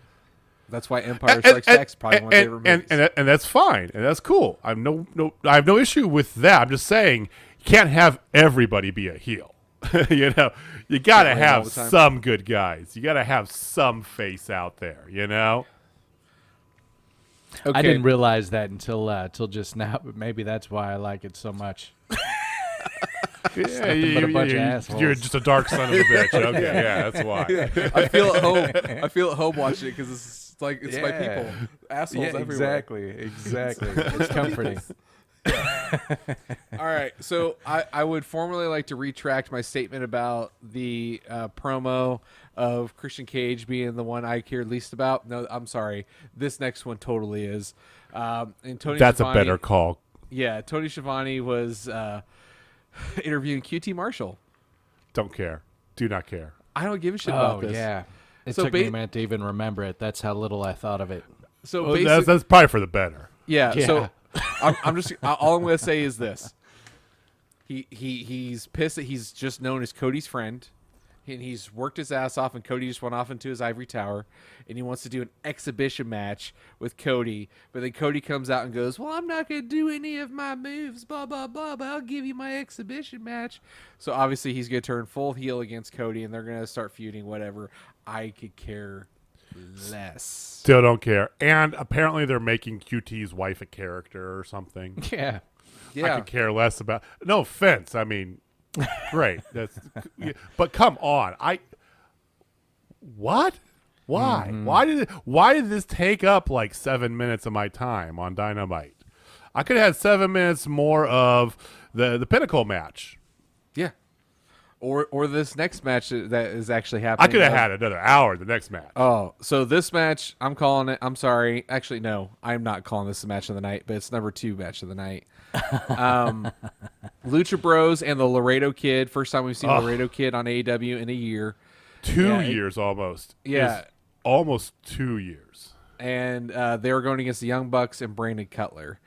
That's why Empire Strikes Back is probably one of my favorite movies. And that's fine, and that's cool. I have no issue with that. I'm just saying you can't have everybody be a heel. You got to have some good guys. You got to have some face out there. Okay. I didn't realize that until just now, but maybe that's why I like it so much. Yeah, but a bunch of assholes. You're just a dark son of a bitch. Okay, yeah, that's why. I feel at home. I feel at home watching it because it's my people, assholes everywhere. Exactly. It's comforting. All right, so I would formally like to retract my statement about the promo of Christian Cage being the one I cared least about. No, I'm sorry. This next one totally is. And Tony That's Schiavone, a better call. Yeah, Tony Schiavone was interviewing QT Marshall. Don't care. Do not care. I don't give a shit about this. Yeah. It So took me a minute to even remember it. That's how little I thought of it. So Well, basically, that's probably for the better. yeah. Yeah. So I'm just all I'm going to say is this: he's pissed that he's just known as Cody's friend, and he's worked his ass off, and Cody just went off into his ivory tower, and he wants to do an exhibition match with Cody, but then Cody comes out and goes, "Well, I'm not going to do any of my moves, blah blah blah, but I'll give you my exhibition match." So obviously he's going to turn full heel against Cody, and they're going to start feuding. Whatever. I could care less. Still don't care. And apparently they're making QT's wife a character or something. Yeah. Yeah. I could care less about. No offense. I mean, great. But come on. What? Why? Mm-hmm. Why did this take up like 7 minutes of my time on Dynamite? I could have had 7 minutes more of the Pinnacle match. Yeah. Or this next match that is actually happening. I could have had another hour the next match. Oh, so this match, I'm calling it. I'm sorry. Actually, no, I'm not calling this a match of the night, but it's number 2 match of the night. Lucha Bros and the Laredo Kid. First time we've seen Laredo Kid on AEW in a year. 2 years almost. Yeah. It's almost 2 years. And they were going against the Young Bucks and Brandon Cutler.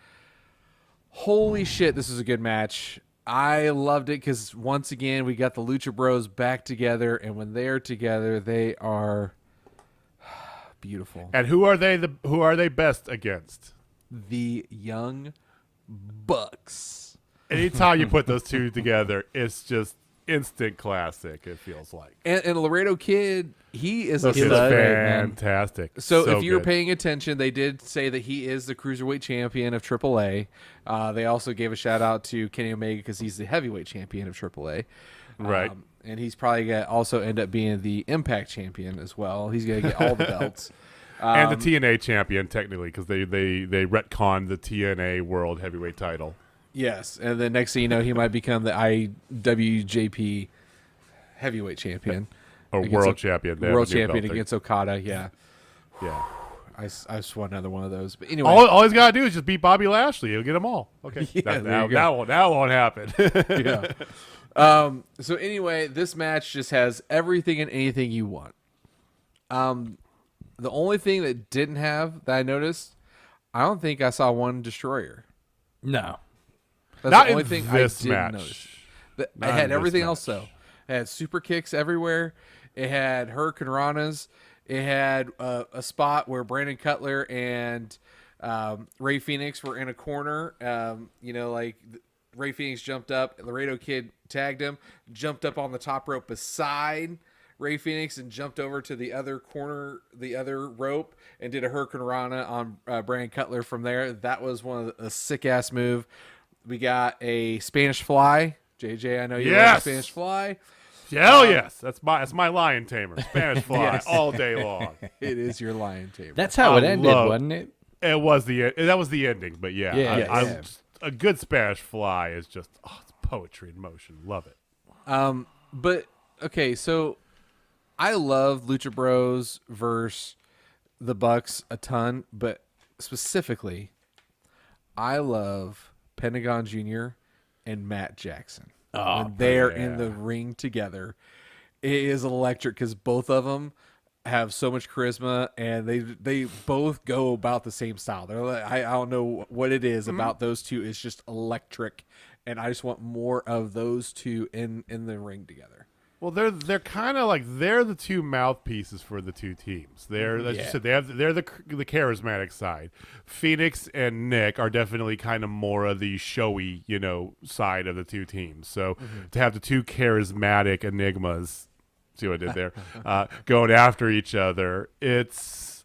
Holy shit, this is a good match. I loved it because once again we got the Lucha Bros back together, and when they're together, they are beautiful. And who are they best against? The Young Bucks. Anytime you put those two together, it's just instant classic. It feels like. And Laredo Kid, he is a It's stud. fantastic. So if you were good. paying attention, they did say that he is the cruiserweight champion of AAA. They also gave a shout out to Kenny Omega because he's the heavyweight champion of AAA. Right. And he's probably going to also end up being the Impact champion as well. He's going to get all the belts. And the TNA champion, technically, because they retconned the TNA World Heavyweight title. Yes, and then next thing you know, he might become the IWJP heavyweight champion. Or world champion. They have World a new champion belt against Okada, yeah. Yeah. I just want another one of those. But anyway. All he's got to do is just beat Bobby Lashley. He'll get them all. Okay. Yeah, there you go. That won't happen. Yeah. So anyway, this match just has everything and anything you want. The only thing that didn't have that I noticed, I don't think I saw one destroyer. No. That's Not the only in thing this I didn't match. notice. It Not had in this everything match. else though. It had super kicks everywhere. It had Hurricane Ranas. It had a spot where Brandon Cutler and Ray Phoenix were in a corner. Ray Phoenix jumped up. Laredo Kid tagged him, jumped up on the top rope beside Ray Phoenix, and jumped over to the other corner, the other rope, and did a Hurricane Rana on Brandon Cutler from there. That was one of a sick-ass move. We got a Spanish Fly. JJ, I know you like Spanish Fly. Hell yes. That's my lion tamer. Spanish Fly all day long. It is your lion tamer. That's how it ended, wasn't it? It was that was the ending, but yeah. Yeah. A good Spanish Fly is just it's poetry in motion. Love it. But okay, so I love Lucha Bros versus the Bucks a ton, but specifically, I love Pentagon Jr. and Matt Jackson when they're in the ring together. It is electric because both of them have so much charisma, and they both go about the same style. They're like, I don't know what it is about those two. It's just electric, and I just want more of those two in the ring together. Well, they're kind of like they're the two mouthpieces for the two teams. They're as you said, they're the charismatic side. Phoenix and Nick are definitely kind of more of the showy, side of the two teams. So to have the two charismatic enigmas, see what I did there, going after each other, it's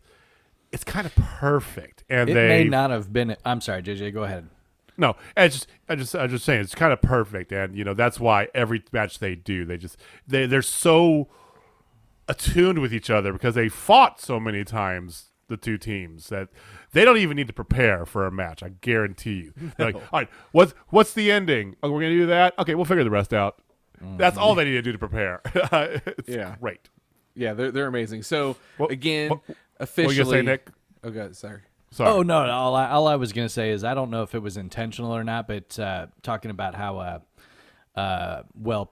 kind of perfect. And It may not have been. I'm sorry, JJ. Go ahead. No, I'm just saying it's kind of perfect, and that's why every match they do, they're so attuned with each other because they fought so many times, the two teams, that they don't even need to prepare for a match. I guarantee you. They're like, all right, what's the ending? Oh, we're gonna do that. Okay, we'll figure the rest out. That's all they need to do to prepare. It's great. Yeah, they're amazing. So officially, what were you gonna say, Nick? Okay, sorry. Sorry. Oh no! All I was gonna say is I don't know if it was intentional or not, but talking about how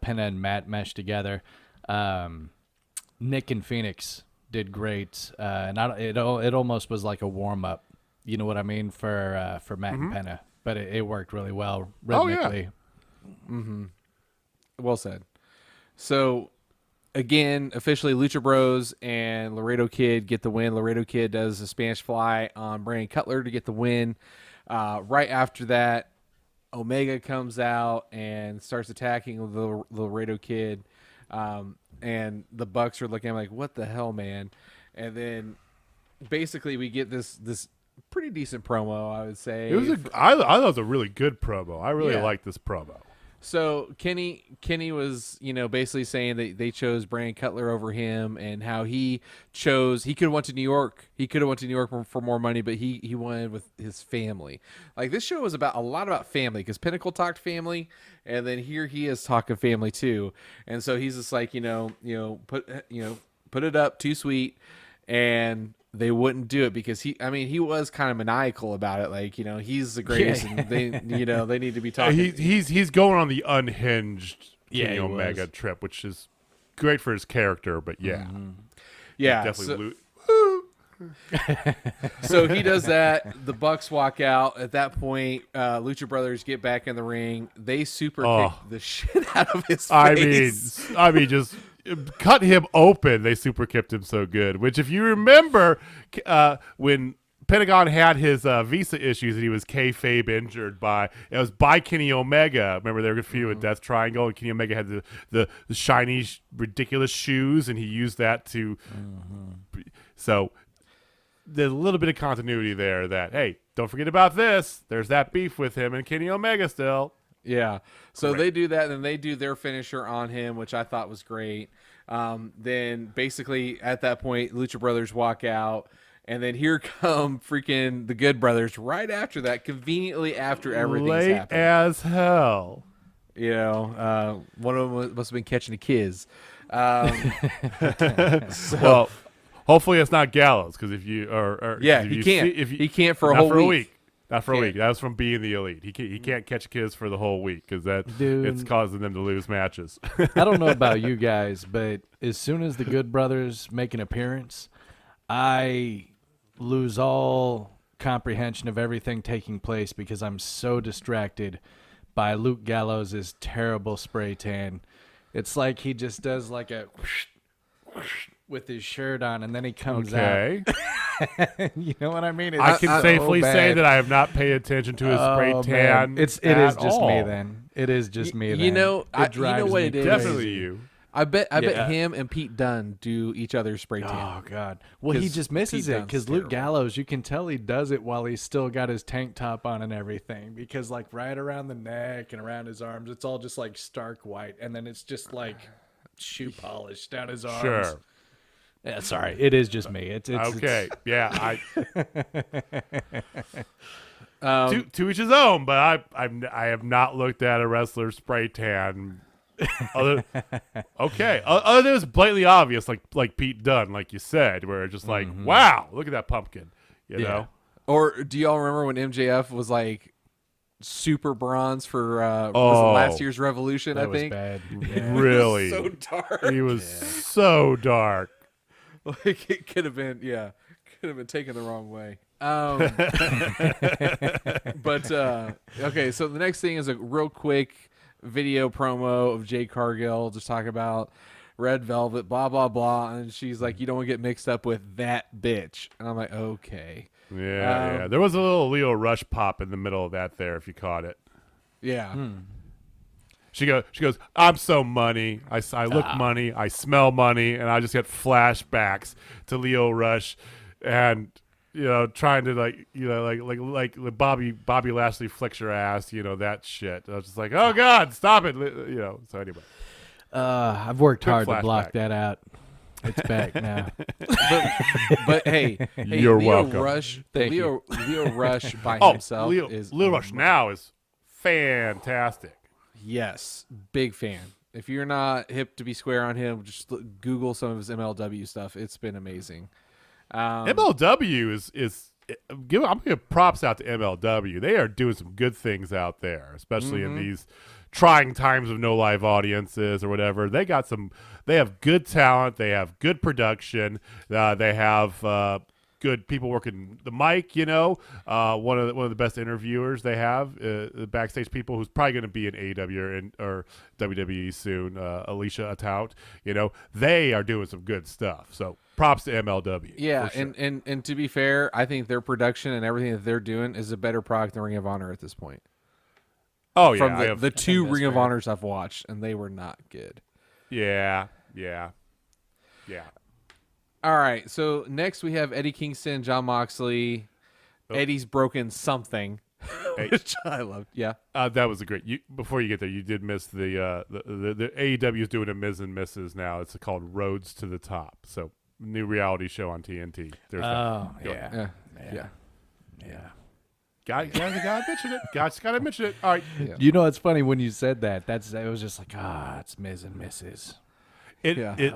Penna and Matt meshed together, Nick and Phoenix did great, and it almost was like a warm up. You know what I mean for Matt and Penna, but it worked really well rhythmically. Well said. So, again, officially, Lucha Bros and Laredo Kid get the win. Laredo Kid does a Spanish fly on Brandon Cutler to get the win. Right after that, Omega comes out and starts attacking the Laredo Kid. And the Bucks are looking at him like, what the hell, man? And then basically we get this pretty decent promo, I would say. I thought it was a really good promo. I really liked this promo. So Kenny was, basically saying that they chose Brandon Cutler over him, and how he could have went to New York. He could have went to New York for more money, but he wanted with his family. Like, this show was a lot about family, because Pinnacle talked family, and then here he is talking family too. And so he's just like, put it up, too sweet, and they wouldn't do it because he was kind of maniacal about it. Like, he's the greatest, and they need to be talking. He's going on the unhinged Kenny he Omega was. trip, which is great for his character, but definitely. So he does that. The Bucks walk out. At that point, Lucha Brothers get back in the ring. They super kick the shit out of his face. I mean, just cut him open. They super kicked him so good. Which, if you remember, when Pentagon had his visa issues and he was kayfabe injured by Kenny Omega. Remember, they were a few in Death Triangle, and Kenny Omega had the shiny, ridiculous shoes, and he used that to. So there's a little bit of continuity there. That, hey, don't forget about this. There's that beef with him and Kenny Omega still. Yeah. So they do that, and they do their finisher on him, which I thought was great. Then basically at that point, Lucha Brothers walk out, and then here come freaking the Good Brothers right after that, conveniently after everything's Late happened. as hell. One of them must have been catching a kiss. Well, hopefully it's not Gallows, because if you he can't for a whole week. Not for a week. That was from being the Elite. He can't catch kids for the whole week because it's causing them to lose matches. I don't know about you guys, but as soon as the Good Brothers make an appearance, I lose all comprehension of everything taking place because I'm so distracted by Luke Gallows' terrible spray tan. It's like he just does like a whoosh, whoosh with his shirt on, and then he comes out. You know what I mean? I can safely say that I have not paid attention to his spray tan. It is just me then. It is just me then. You know what me it is? Definitely you. I bet him and Pete Dunne do each other's spray tan. Oh God! Well, he just misses Pete it Dunne's because Luke terrible. Gallows, you can tell he does it while he's still got his tank top on and everything. Because like right around the neck and around his arms, it's all just like stark white, and then it's just like shoe polish down his arms. Sure. Yeah, sorry, it is just me. It's Okay. Yeah. To each his own, but I have not looked at a wrestler spray tan Okay. Other than it's blatantly obvious, like Pete Dunne, like you said, where it's just like, wow, look at that pumpkin. You know? Or do y'all remember when MJF was like super bronze for was it last year's Revolution? That I was think. bad. Yeah. Really? So dark. He was so dark. Like it could have been, taken the wrong way. But okay, so the next thing is a real quick video promo of Jade Cargill just talking about Red Velvet, blah blah blah, and she's like, "You don't want to get mixed up with that bitch," and I'm like, "Okay, Yeah. There was a little Leo Rush pop in the middle of that there, if you caught it. yeah." She goes, I'm so money. I look money. I smell money. And I just get flashbacks to Leo Rush and, trying to like Bobby Lashley flicks your ass, that shit. I was just like, oh God, stop it. So anyway. I've worked Quick hard to block flashback. that out. It's back now. But hey, You're Leo welcome. Rush, Thank Leo Rush by Oh, himself is Leo Rush now is fantastic. Yes, big fan. If you're not hip to be square on him, just Google some of his MLW stuff. It's been amazing. MLW I'm giving props out to MLW. They are doing some good things out there, especially in these trying times of no live audiences or whatever. They have good talent. They have good production. They have good people working the mic. One of the best interviewers they have, the backstage people who's probably going to be in AEW or WWE soon. Alicia Atout. They are doing some good stuff. So props to MLW. Yeah, for sure. and to be fair, I think their production and everything that they're doing is a better product than Ring of Honor at this point. Oh yeah, From the two that's Ring of fair. Honors I've watched, and they were not good. yeah. All right, so next we have Eddie Kingston, John Moxley. Oh. Eddie's broken something, Hey. which I loved. Yeah. That was a great. Before you get there, you did miss the AEW is doing a Miz and Mrs. now. It's called Roads to the Top. So new reality show on TNT. There's Oh, Go. yeah. Yeah. Gotta mention it. Gotta mention it. All right. Yeah. You know, it's funny when you said that. It was just like, it's Ms. and Mrs. It Yeah. is.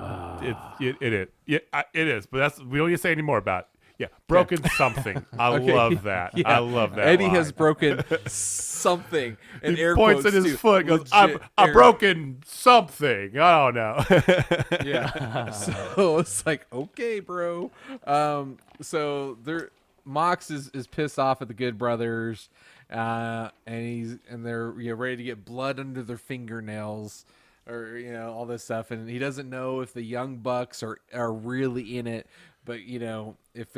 Yeah, it is. But we don't need to say any more about it. Yeah, broken something. I love that. Yeah. I love that. Eddie line. has broken something. And He air points quotes at his too. foot. Goes, Legit "I've air- broken something." I don't know. Yeah. So it's like, okay, bro. So Mox is pissed off at the Good Brothers, and they're ready to get blood under their fingernails, or all this stuff, and he doesn't know if the Young Bucks are really in it, but if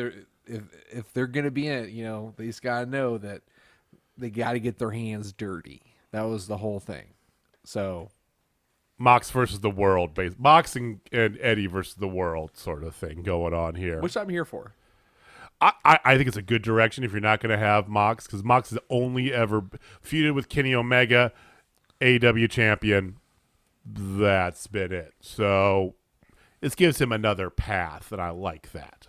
they're gonna be in it, they just gotta know that they gotta get their hands dirty. That was the whole thing. So Mox versus the world, Mox and Eddie versus the world sort of thing going on here. which I'm here for. I think it's a good direction if you're not going to have Mox, because Mox has only ever feuded with Kenny Omega, AEW champion. That's been it. So this gives him another path, and I like that.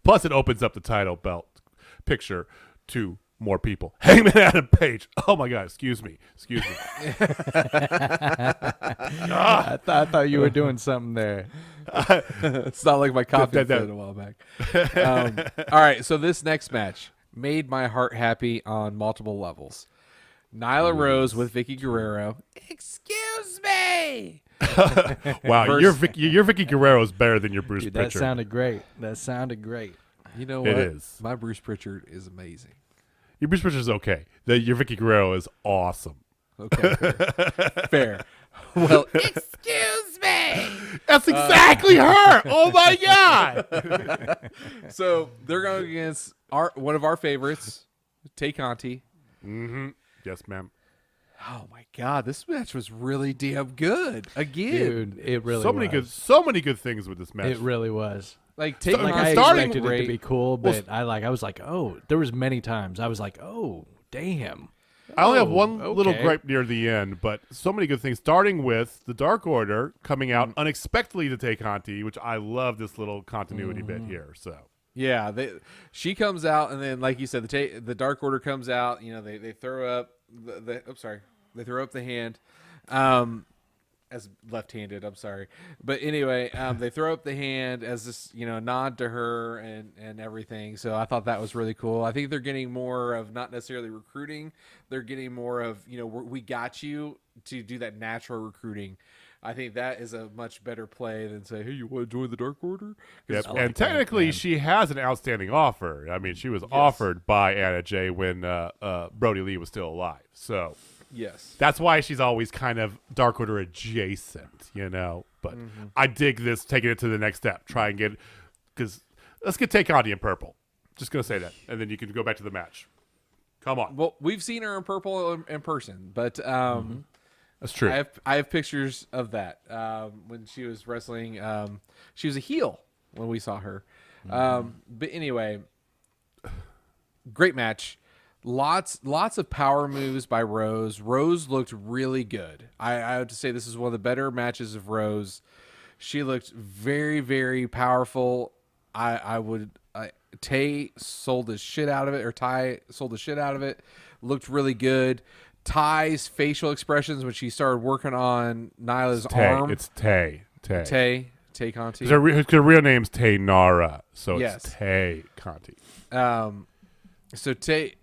Plus, it opens up the title belt picture to more people. Hangman Adam Page. Oh my God! Excuse me. I thought you were doing something there. It's not like my coffee that- fit a while back. All right, so this next match made my heart happy on multiple levels. Nyla Rose with Vicky Guerrero. Excuse me. Wow, Versus- your Vicky Guerrero is better than your Bruce Dude, that Pritchard. sounded great. You know what? It is. My Bruce Pritchard is amazing. Your Bruce Pritchard is okay. Your Vicky Guerrero is awesome. Okay, fair. Well, excuse me. That's exactly her. Oh my God. So they're going against one of our favorites, Tay Conti. Yes, ma'am. Oh my God, this match was really damn good. Again, Dude, it really So was. many good things with this match. It really was. like Tay Like, Like, Conti I starting expected it great. to be cool, but I was like, oh, there was many times I was like, oh, damn. I only have Oh, one little okay. gripe near the end, but so many good things. Starting with the Dark Order coming out unexpectedly to Tay Conti, which I love this little continuity bit here. So Yeah, she comes out, and then, like you said, the Dark Order comes out. They throw up they throw up the hand, as left-handed. I'm sorry, but anyway, they throw up the hand as this, nod to her and everything. So I thought that was really cool. I think they're getting more of not necessarily recruiting; they're getting more of we got you to do that natural recruiting. I think that is a much better play than say, "Hey, you want to join the Dark Order?" Yep. And technically, she has an outstanding offer. I mean, she was offered by Anna Jay when Brody Lee was still alive. So. Yes. That's why she's always kind of Dark Order adjacent, But I dig this, taking it to the next step. Try and get, because let's get Tay Conti in purple. Just going to say that. And then you can go back to the match. Come on. Well, we've seen her in purple in person, but that's true. I have pictures of that when she was wrestling. She was a heel when we saw her. But anyway, great match. Lots of power moves by Rose. Rose looked really good. I have to say this is one of the better matches of Rose. She looked very, very powerful. Tay sold the shit out of it, or Ty sold the shit out of it. Looked really good. Ty's facial expressions when she started working on Nyla's arm. It's Tay. Tay Conti. Her real name's Tay Nara, so Yes. it's Tay Conti. So Tay,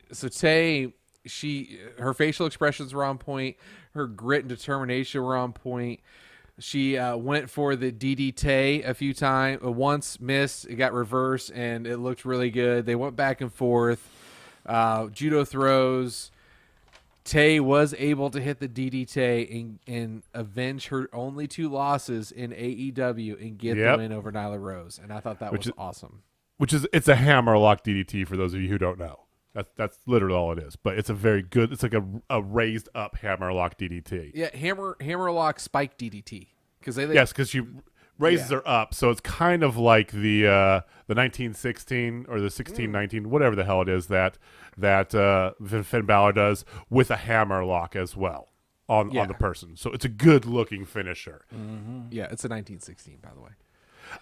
her facial expressions were on point. Her grit and determination were on point. She went for the DDT a few times. Once missed, it got reversed, and it looked really good. They went back and forth. Judo throws. Tay was able to hit the DDT and avenge her only 2 losses in AEW and get the win over Nyla Rose. And I thought that was awesome. It's a hammerlock DDT for those of you who don't know. That's literally all it is. But it's a very good. It's like a raised up hammerlock DDT. Yeah, hammerlock spike DDT because she raises her up, so it's kind of like the 1916 or the 1619, whatever the hell it is that Finn Balor does with a hammerlock as well on the person. So it's a good looking finisher. Mm-hmm. Yeah, it's a 1916, by the way.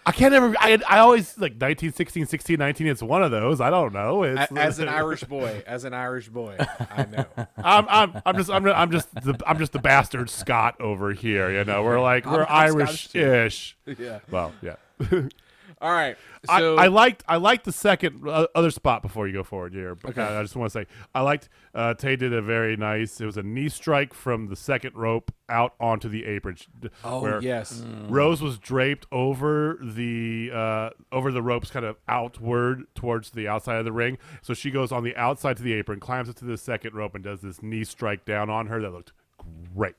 I can't ever. I always like 1916, 1619. It's one of those. I don't know. As an Irish boy, I know. I'm just the bastard Scot over here. We're I'm Irish-ish. Yeah. Well, yeah. All right. So I liked the second other spot before you go forward here. Okay. I just want to say I liked Tay did a very nice. It was a knee strike from the second rope out onto the apron. Oh yes. Rose was draped over the ropes, kind of outward towards the outside of the ring. So she goes on the outside to the apron, climbs up to the second rope, and does this knee strike down on her. That looked great.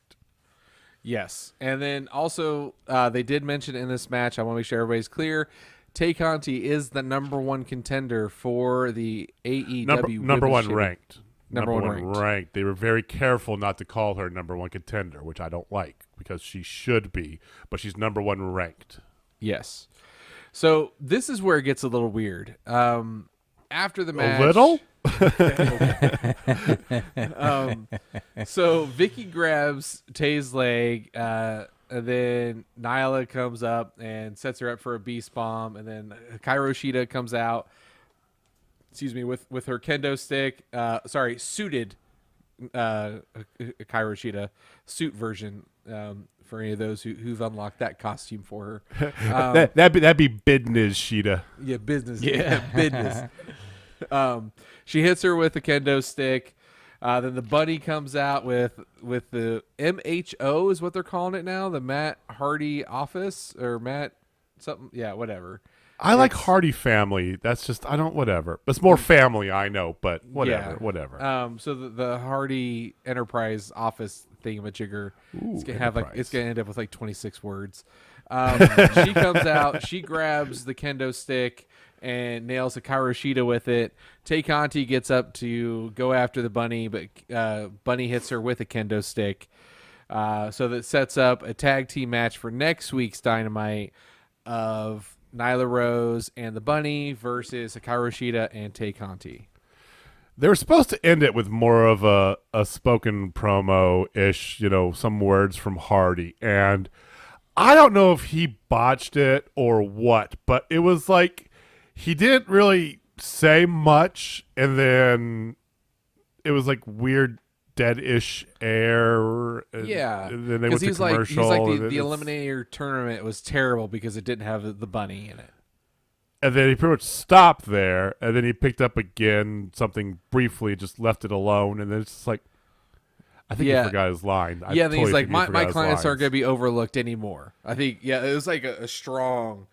Yes. And then also they did mention in this match, I want to make sure everybody's clear, Tay Conti is the number 1 contender for the AEW number one ranked. Number one ranked. They were very careful not to call her number 1 contender, which I don't like because she should be, but she's number 1 ranked. Yes. So this is where it gets a little weird. After the match, a little. So Vicky grabs Tay's leg, and then Nyla comes up and sets her up for a beast bomb, and then Hikaru Shida comes out. Excuse me, with her kendo stick. Suited Hikaru Shida suit version. For any of those who've unlocked that costume for her, that'd be business, Shida. Yeah, business. Yeah, business. She hits her with a kendo stick. Then the bunny comes out with the MHO is what they're calling it now, the Matt Hardy office or Matt something. Yeah, whatever. I like Hardy family. That's just whatever. It's more family, I know, but whatever. So the Hardy Enterprise office thingamajigger. It's gonna end up with like 26 words. She comes out. She grabs the kendo stick and nails Hikaru Shida with it. Tay Conti gets up to go after the bunny, but bunny hits her with a kendo stick. So that sets up a tag team match for next week's Dynamite of Nyla Rose and the bunny versus Hikaru Shida and Tay Conti. They were supposed to end it with more of a spoken promo-ish, some words from Hardy. And I don't know if he botched it or what, but it was like he didn't really say much, and then it was like weird dead-ish air. Yeah, and then they went because to he's like commercial. the Eliminator tournament was terrible because it didn't have the bunny in it. And then he pretty much stopped there, and then he picked up again something briefly, just left it alone, and then it's just like, I think he forgot his line. Then he's like, my clients aren't going to be overlooked anymore. I think, it was like a strong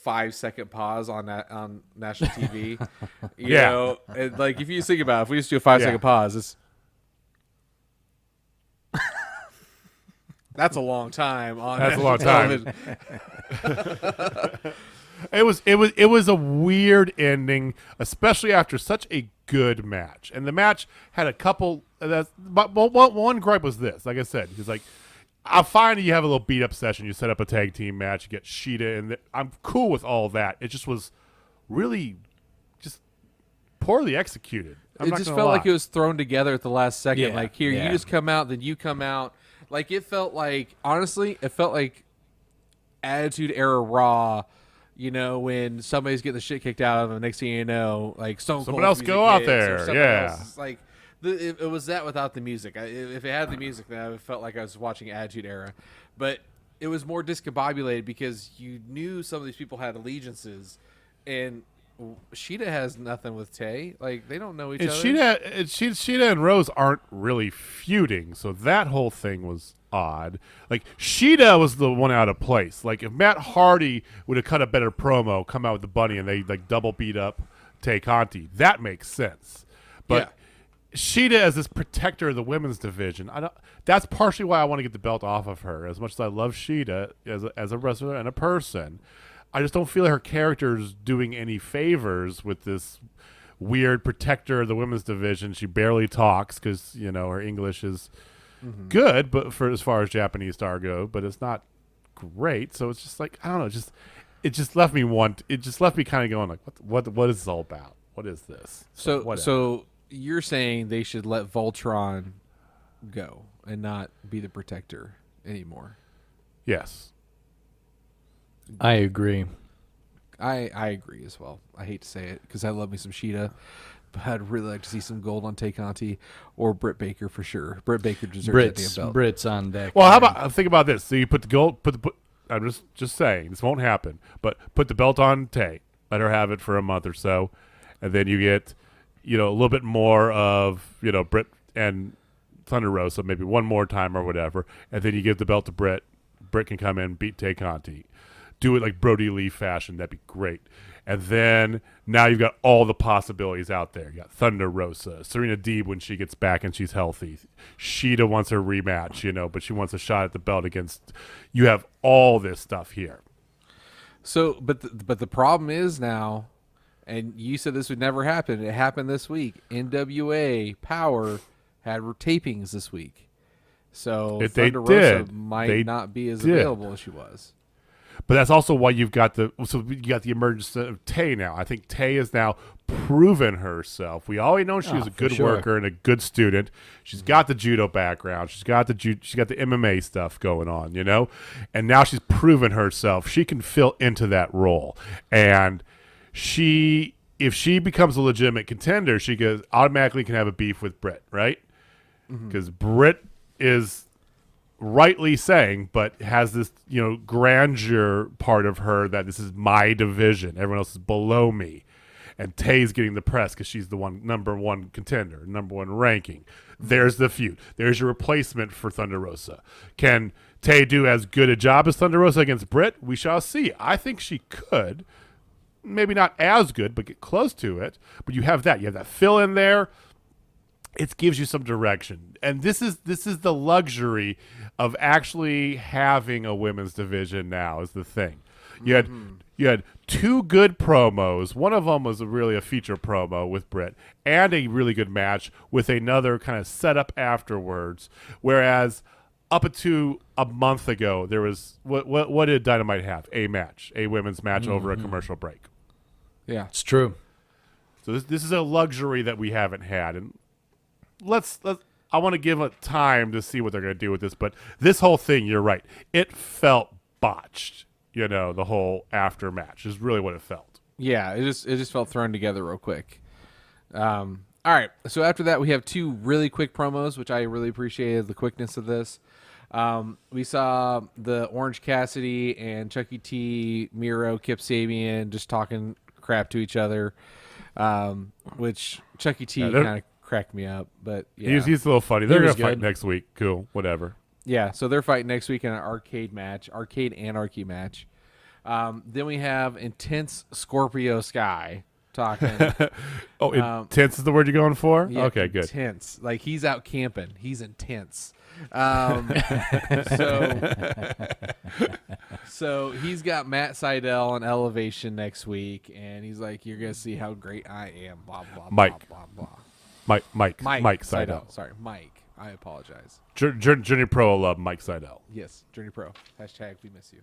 5-second pause on national TV. you know, and like if you think about it, if we just do a 5-second pause, it's that's a long time on national television. It was a weird ending, especially after such a good match. And the match had a couple. But one gripe was this. Like I said, he's like, I'm fine that you have a little beat up session. You set up a tag team match. You get Sheeta, and I'm cool with all that. It just was really just poorly executed. It just felt like it was thrown together at the last second. Yeah, like, here, you just come out, then you come out. Like, it felt like, honestly, it felt like Attitude Era Raw. You know, when somebody's getting the shit kicked out of them, next thing you know, like someone else go out there. Yeah. Else. Like, it was that without the music. If it had the music, then I felt like I was watching Attitude Era. But it was more discombobulated because you knew some of these people had allegiances, and Sheeta has nothing with Tay. Like, they don't know each other. Sheeta and Rose aren't really feuding, so that whole thing was odd. Like, Sheeta was the one out of place. Like, if Matt Hardy would have cut a better promo, come out with the bunny, and they like double beat up Tay Conti, that makes sense. But Sheeta as this protector of the women's division, that's partially why I want to get the belt off of her. As much as I love Sheeta as a wrestler and a person, I just don't feel like her character's doing any favors with this weird protector of the women's division. She barely talks because, you know, her English is good, but for as far as Japanese star go, but it's not great. So it's just like, I don't know, it just left me kind of going like, what is this all about? What is this? So you're saying they should let Voltron go and not be the protector anymore? Yes. I agree. I agree as well. I hate to say it because I love me some Sheeta, but I'd really like to see some gold on Tay Conti or Britt Baker for sure. Britt Baker deserves that damn belt. Brit's on deck. Well, how about think about this? So you put the gold, I'm just saying this won't happen, but put the belt on Tay, let her have it for a month or so, and then you get, you know, a little bit more of, you know, Britt and Thunder Rosa, maybe one more time or whatever, and then you give the belt to Britt. Britt can come in, beat Tay Conti. Do it like Brody Lee fashion. That'd be great. And then now you've got all the possibilities out there. You got Thunder Rosa, Serena Deeb when she gets back and she's healthy. Sheeta wants her rematch, you know, but she wants a shot at the belt against. You have all this stuff here. So, but the problem is now, and you said this would never happen. It happened this week. NWA Power had tapings this week, so Thunder Rosa might not be as available as she was. But that's also why you got the emergence of Tay now. I think Tay has now proven herself. We always know she was a good worker and a good student. She's got the judo background. She's got the MMA stuff going on, you know? And now she's proven herself. She can fill into that role. And if she becomes a legitimate contender, she automatically can have a beef with Britt, right? Because Britt is rightly saying, but has this, you know, grandeur part of her that this is my division. Everyone else is below me. And Tay's getting the press because she's the number one contender, number one ranking. There's the feud. There's your replacement for Thunder Rosa. Can Tay do as good a job as Thunder Rosa against Britt? We shall see. I think she could. Maybe not as good, but get close to it. But you have that. You have that fill in there. It gives you some direction. And this is the luxury of actually having a women's division now is the thing. You had two good promos. One of them was really a feature promo with Britt and a really good match with another kind of setup afterwards. Whereas up until a month ago, there was what did Dynamite have? A women's match over a commercial break. Yeah, it's true. So this is a luxury that we haven't had, and I want to give it time to see what they're going to do with this, but this whole thing, you're right. It felt botched, you know, the whole after match is really what it felt. Yeah, it just felt thrown together real quick. I All right. So after that, we have 2 really quick promos, which I really appreciated the quickness of this. We saw the Orange Cassidy and Chucky T, Miro, Kip Sabian just talking crap to each other, which Chucky T kind of cracked me up. But yeah, he's a little funny. They're going to fight good. next week. Cool. Whatever. yeah. So they're fighting next week in an arcade anarchy match. Then we have Intense Scorpio Sky talking. Intense is the word you're going for? Yeah, okay, good. Intense. Like he's out camping. He's intense. So he's got Matt Sydal on Elevation next week, and he's like, "You're gonna see how great I am." Blah blah Mike. blah blah blah. Mike Sydal. Sorry, Mike. I apologize. Journey Pro love Mike Sydal. Yes, Journey Pro. # we miss you.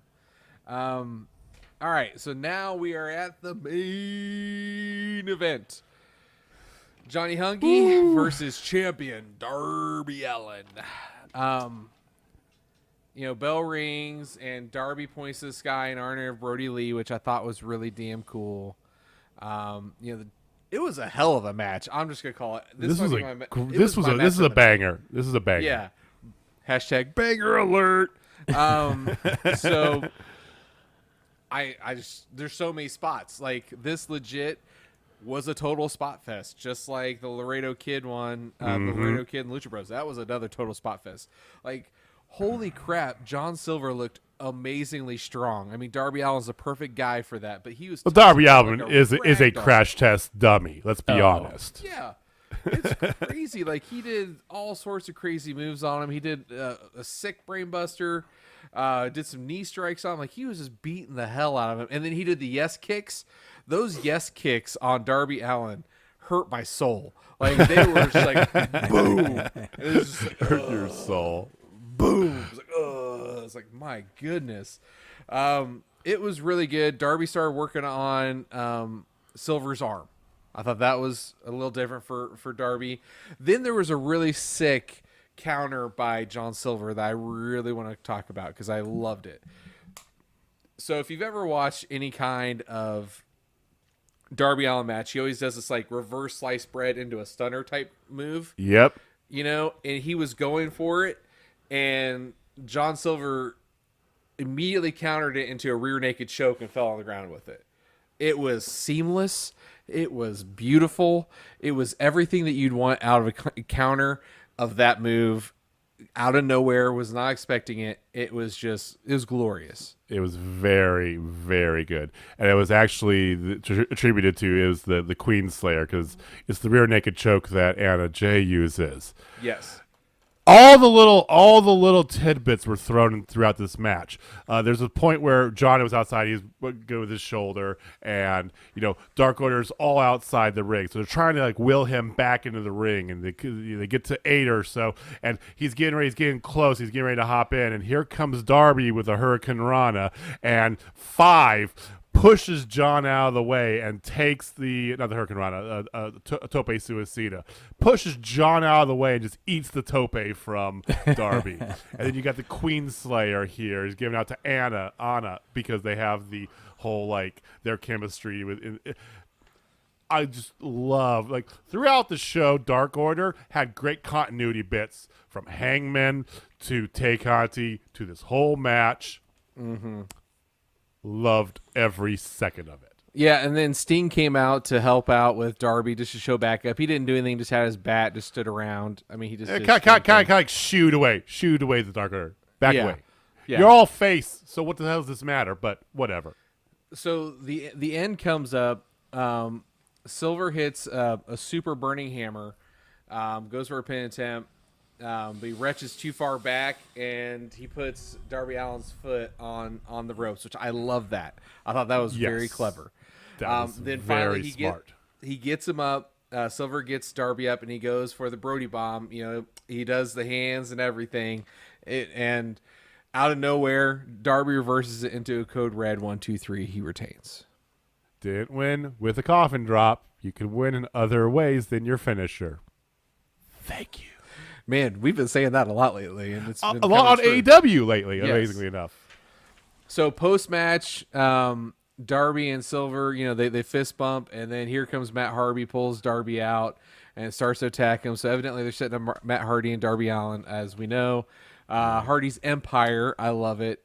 All right, so now we are at the main event. Johnny Hungy versus champion Darby Allen. Bell rings and Darby points to the sky in honor of Brody Lee, which I thought was really damn cool. It was a hell of a match. I'm just gonna call it. This is a banger. This is a banger. Yeah. # banger alert. So I just there's so many spots. Like this legit was a total spot fest, just like the Laredo Kid one, the Laredo Kid and Lucha Bros. That was another total spot fest. Like, holy crap, John Silver looked amazingly strong. I mean, Darby Allin's the perfect guy for that, but he was. Well, Darby Allin like is a ragdoll. crash test dummy. Let's be honest. Yeah. It's crazy. Like, he did all sorts of crazy moves on him. He did a sick brainbuster, did some knee strikes on him. Like, he was just beating the hell out of him. And then he did the yes kicks. Those yes kicks on Darby Allin hurt my soul. Like, they were just like, boom. It was just, Hurt your soul. boom. It was like, ugh. It's like, my goodness. It was really good. Darby started working on Silver's arm. I thought that was a little different for Darby. Then there was a really sick counter by John Silver that I really want to talk about because I loved it. So if you've ever watched any kind of Darby Allin match, he always does this like reverse slice bread into a stunner type move. Yep. And he was going for it, and John Silver immediately countered it into a rear naked choke and fell on the ground with it. It was seamless. It was beautiful. It was everything that you'd want out of a counter of that move. Out of nowhere, was not expecting it. It was glorious. It was very, very good. And it was actually attributed to is the Queen Slayer because it's the rear naked choke that Anna Jay uses. Yes. All the little tidbits were thrown in throughout this match. There's a point where Johnny was outside. He's good with his shoulder, and Dark Order's all outside the ring. So they're trying to like will him back into the ring, and they get to 8 or so, and he's getting close. He's getting ready to hop in, and here comes Darby with a Hurricane Rana, and 5 pushes John out of the way and takes not the Hurricane Rana, Tope Suicida. Pushes John out of the way and just eats the Tope from Darby. And then you got the Queen Slayer here. He's giving out to Anna, because they have the whole, like, their chemistry. I just love, like, throughout the show, Dark Order had great continuity bits from Hangman to Tay Conti to this whole match. Mm-hmm. Loved every second of it. Yeah, and then Sting came out to help out with Darby just to show back up. He didn't do anything; just had his bat, just stood around. I mean, he just kind of shooed away the Dark Order, back away. Yeah. You're all face, so what the hell does this matter? But whatever. So the end comes up. Silver hits a super burning hammer, goes for a pin attempt. But he retches too far back, and he puts Darby Allin's foot on the ropes, which I love that. I thought that was very clever. That was then very finally smart. He gets him up. Silver gets Darby up, and he goes for the Brody Bomb. He does the hands and everything. And out of nowhere, Darby reverses it into a code red 1, 2, 3. He retains. Didn't win with a coffin drop. You can win in other ways than your finisher. Thank you. Man, we've been saying that a lot lately, and it's been a lot on true. AEW lately. Yes. Amazingly enough. So post match, Darby and Silver, they fist bump, and then here comes Matt Harvey, pulls Darby out, and it starts to attack him. So evidently they're setting up Matt Hardy and Darby Allen, as we know. Hardy's Empire, I love it.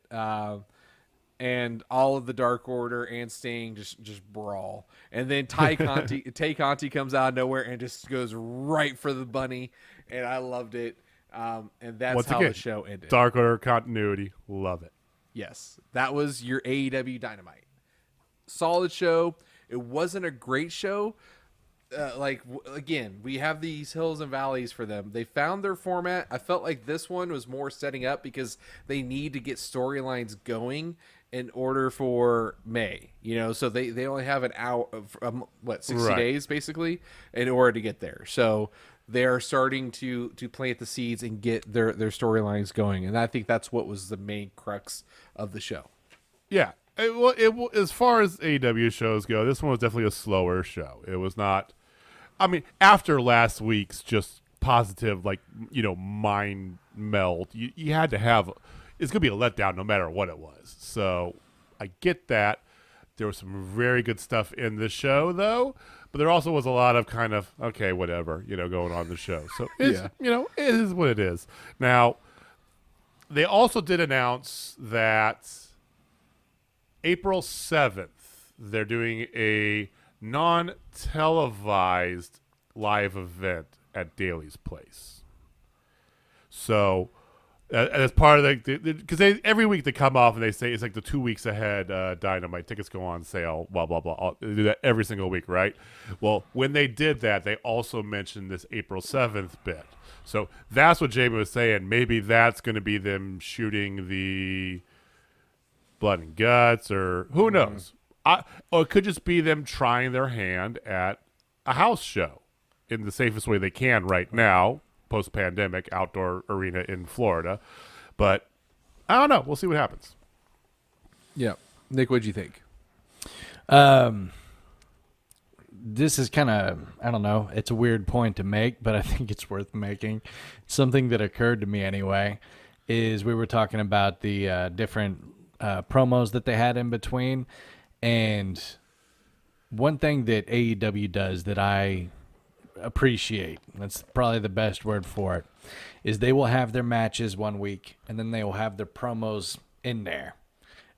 And all of the Dark Order and Sting just brawl. And then Tay Conti comes out of nowhere and just goes right for the bunny, and I loved it. And that's Once how again, the show ended. Dark Order continuity. Love it. Yes, that was your AEW Dynamite. Solid show. It wasn't a great show. Again, we have these hills and valleys for them. They found their format. I felt like this one was more setting up because they need to get storylines going in order for May. So they only have an hour, 60 Right. days basically in order to get there. So they're starting to plant the seeds and get their storylines going. And I think that's what was the main crux of the show. Yeah. As far as AEW shows go, this one was definitely a slower show. It was not. I mean, after last week's just positive, mind melt, you had to have. It's going to be a letdown no matter what it was. So I get that. There was some very good stuff in the show, though. But there also was a lot of kind of, okay, whatever, going on in the show. So, it is what it is. Now, they also did announce that April 7th, they're doing a non-televised live event at Daly's Place. So, as part of because every week they come off and they say it's like the 2 weeks ahead Dynamite tickets go on sale, blah blah blah. They do that every single week, right? Well, when they did that, they also mentioned this April 7th bit. So that's what Jamie was saying. Maybe that's going to be them shooting the Blood and Guts, or who knows? Or it could just be them trying their hand at a house show in the safest way they can right now. Post-pandemic outdoor arena in Florida. But I don't know. We'll see what happens. Yeah. Nick, what'd you think? This is kind of, I don't know, it's a weird point to make, but I think it's worth making. Something that occurred to me anyway is we were talking about the different promos that they had in between. And one thing that AEW does that I appreciate, that's probably the best word for it, is they will have their matches one week and then they will have their promos in there,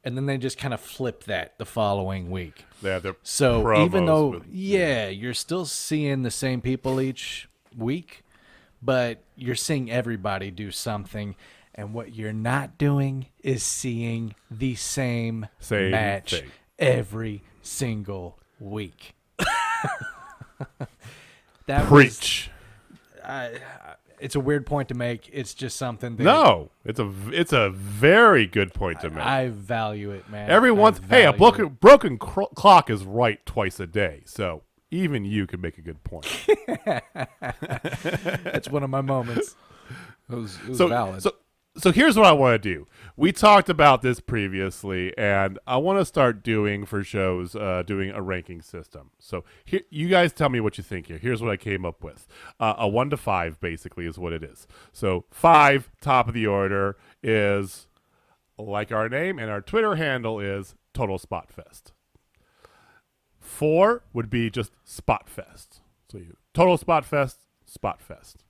and then they just kind of flip that the following week. They have their So even promos though you're still seeing the same people each week, but you're seeing everybody do something, and what you're not doing is seeing the same match thing every single week. That Preach. It's a weird point to make. It's just something that No, it's a very good point to make. I value it, man. Every once, hey, a broken clock is right twice a day, so even you can make a good point. That's one of my moments. It was valid. So here's what I want to do. We talked about this previously, and I want to start doing for shows, doing a ranking system. So here, you guys tell me what you think here. Here's what I came up with. A 1 to 5 basically is what it is. So 5, top of the order, is like our name, and our Twitter handle is Total Spotfest. 4 would be just Spotfest. So you Total Spotfest, Spotfest.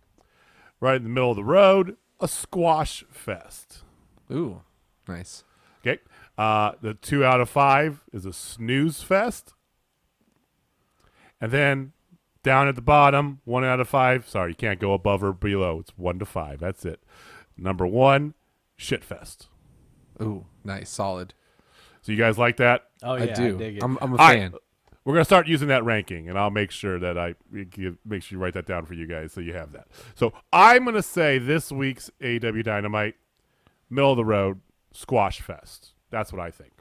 Right in the middle of the road, a Squash Fest. Ooh, nice. Okay. The 2 out of 5 is a Snooze Fest. And then down at the bottom, 1 out of 5. Sorry, you can't go above or below. It's 1 to 5. That's it. Number 1, Shit Fest. Ooh, nice. Solid. So you guys like that? Oh yeah, I do. dig it. I'm a All right. fan. We're going to start using that ranking, and I'll make sure that make sure you write that down for you guys so you have that. So I'm going to say this week's AEW Dynamite, middle of the road, Squash Fest. That's what I think.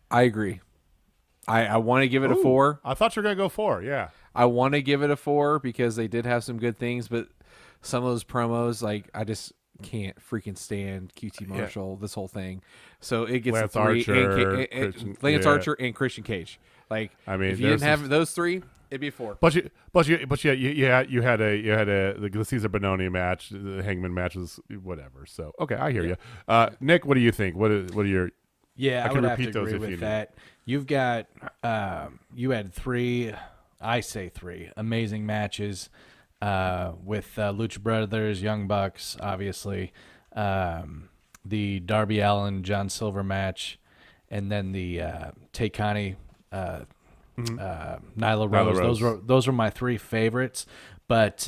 I agree. I want to give it a Ooh, 4. I thought you were going to go 4, yeah. I want to give it a 4 because they did have some good things, but some of those promos, like, I just can't freaking stand QT Marshall, this whole thing. So it gets Lance a 3. Archer, Lance yeah. Archer and Christian Cage. Like, I mean, if you didn't have those 3, it'd be a 4. But you had the Cesar Bononi match, the Hangman matches, whatever. So okay, I hear you. Nick, what do you think? What are your Yeah, I can would have repeat to those agree if you with need. that. You've got you had three amazing matches with Lucha Brothers, Young Bucks, obviously, the Darby Allen John Silver match, and then the Tay Conti Nyla Rose. Rose. Those were my three favorites. But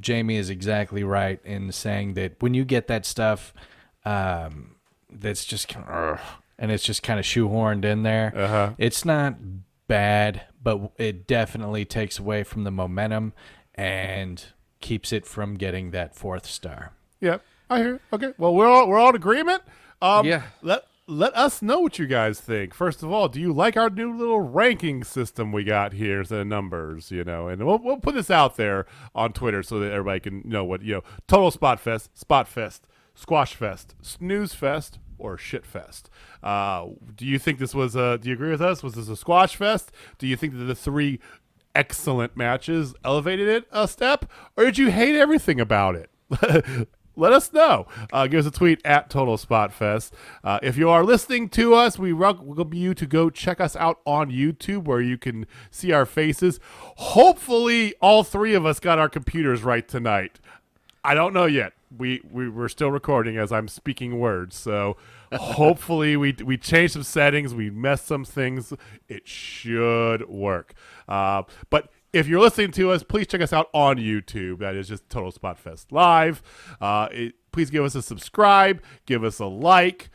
Jamie is exactly right in saying that when you get that stuff that's just and it's just kind of shoehorned in there, it's not bad, but it definitely takes away from the momentum and keeps it from getting that 4th star. Yeah, I hear. Okay, well, we're all in agreement. Yeah. Let us know what you guys think. First of all, do you like our new little ranking system we got here, the numbers, and we'll put this out there on Twitter so that everybody can know what, total Spotfest, Squash Fest, Snooze Fest, or Shit Fest. Do you think this was do you agree with us? Was this a Squash Fest? Do you think that the 3 excellent matches elevated it a step, or did you hate everything about it? Let us know. Give us a tweet at Total Spot Fest. If you are listening to us, we welcome you to go check us out on YouTube where you can see our faces. Hopefully, all 3 of us got our computers right tonight. I don't know yet. We're still recording as I'm speaking words, so hopefully we changed some settings, we messed some things. It should work. But if you're listening to us, please check us out on YouTube. That is just Total Spot Fest Live. Please give us a subscribe, give us a like,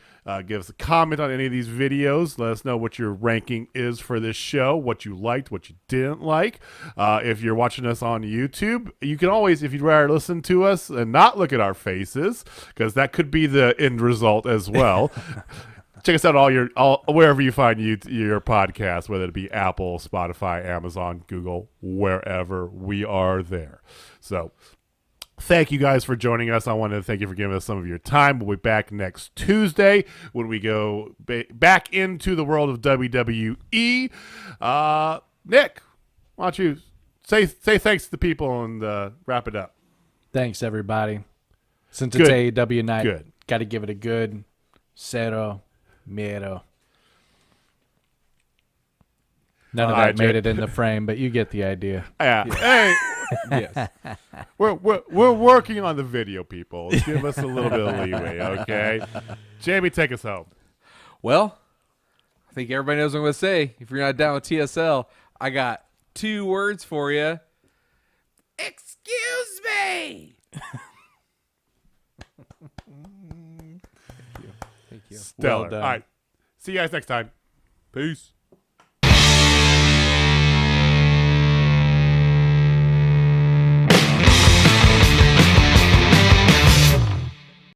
give us a comment on any of these videos. Let us know what your ranking is for this show, what you liked, what you didn't like. If you're watching us on YouTube, you can always, if you'd rather listen to us and not look at our faces, because that could be the end result as well. Check us out wherever you find your podcast, whether it be Apple, Spotify, Amazon, Google, wherever, we are there. So thank you guys for joining us. I want to thank you for giving us some of your time. We'll be back next Tuesday when we go back into the world of WWE. Nick, why don't you say thanks to the people and wrap it up? Thanks, everybody. Since Good. it's AEW night, Good. got to give it a good cero miedo. None of that made it in the frame, but you get the idea. Yeah. Hey, Yes. we're working on the video, people. Give us a little bit of leeway, okay? Jamie, take us home. Well, I think everybody knows what I'm going to say. If you're not down with TSL, I got 2 words for you. Excuse me. Thank you. Stellar. Well done. All right. See you guys next time. Peace.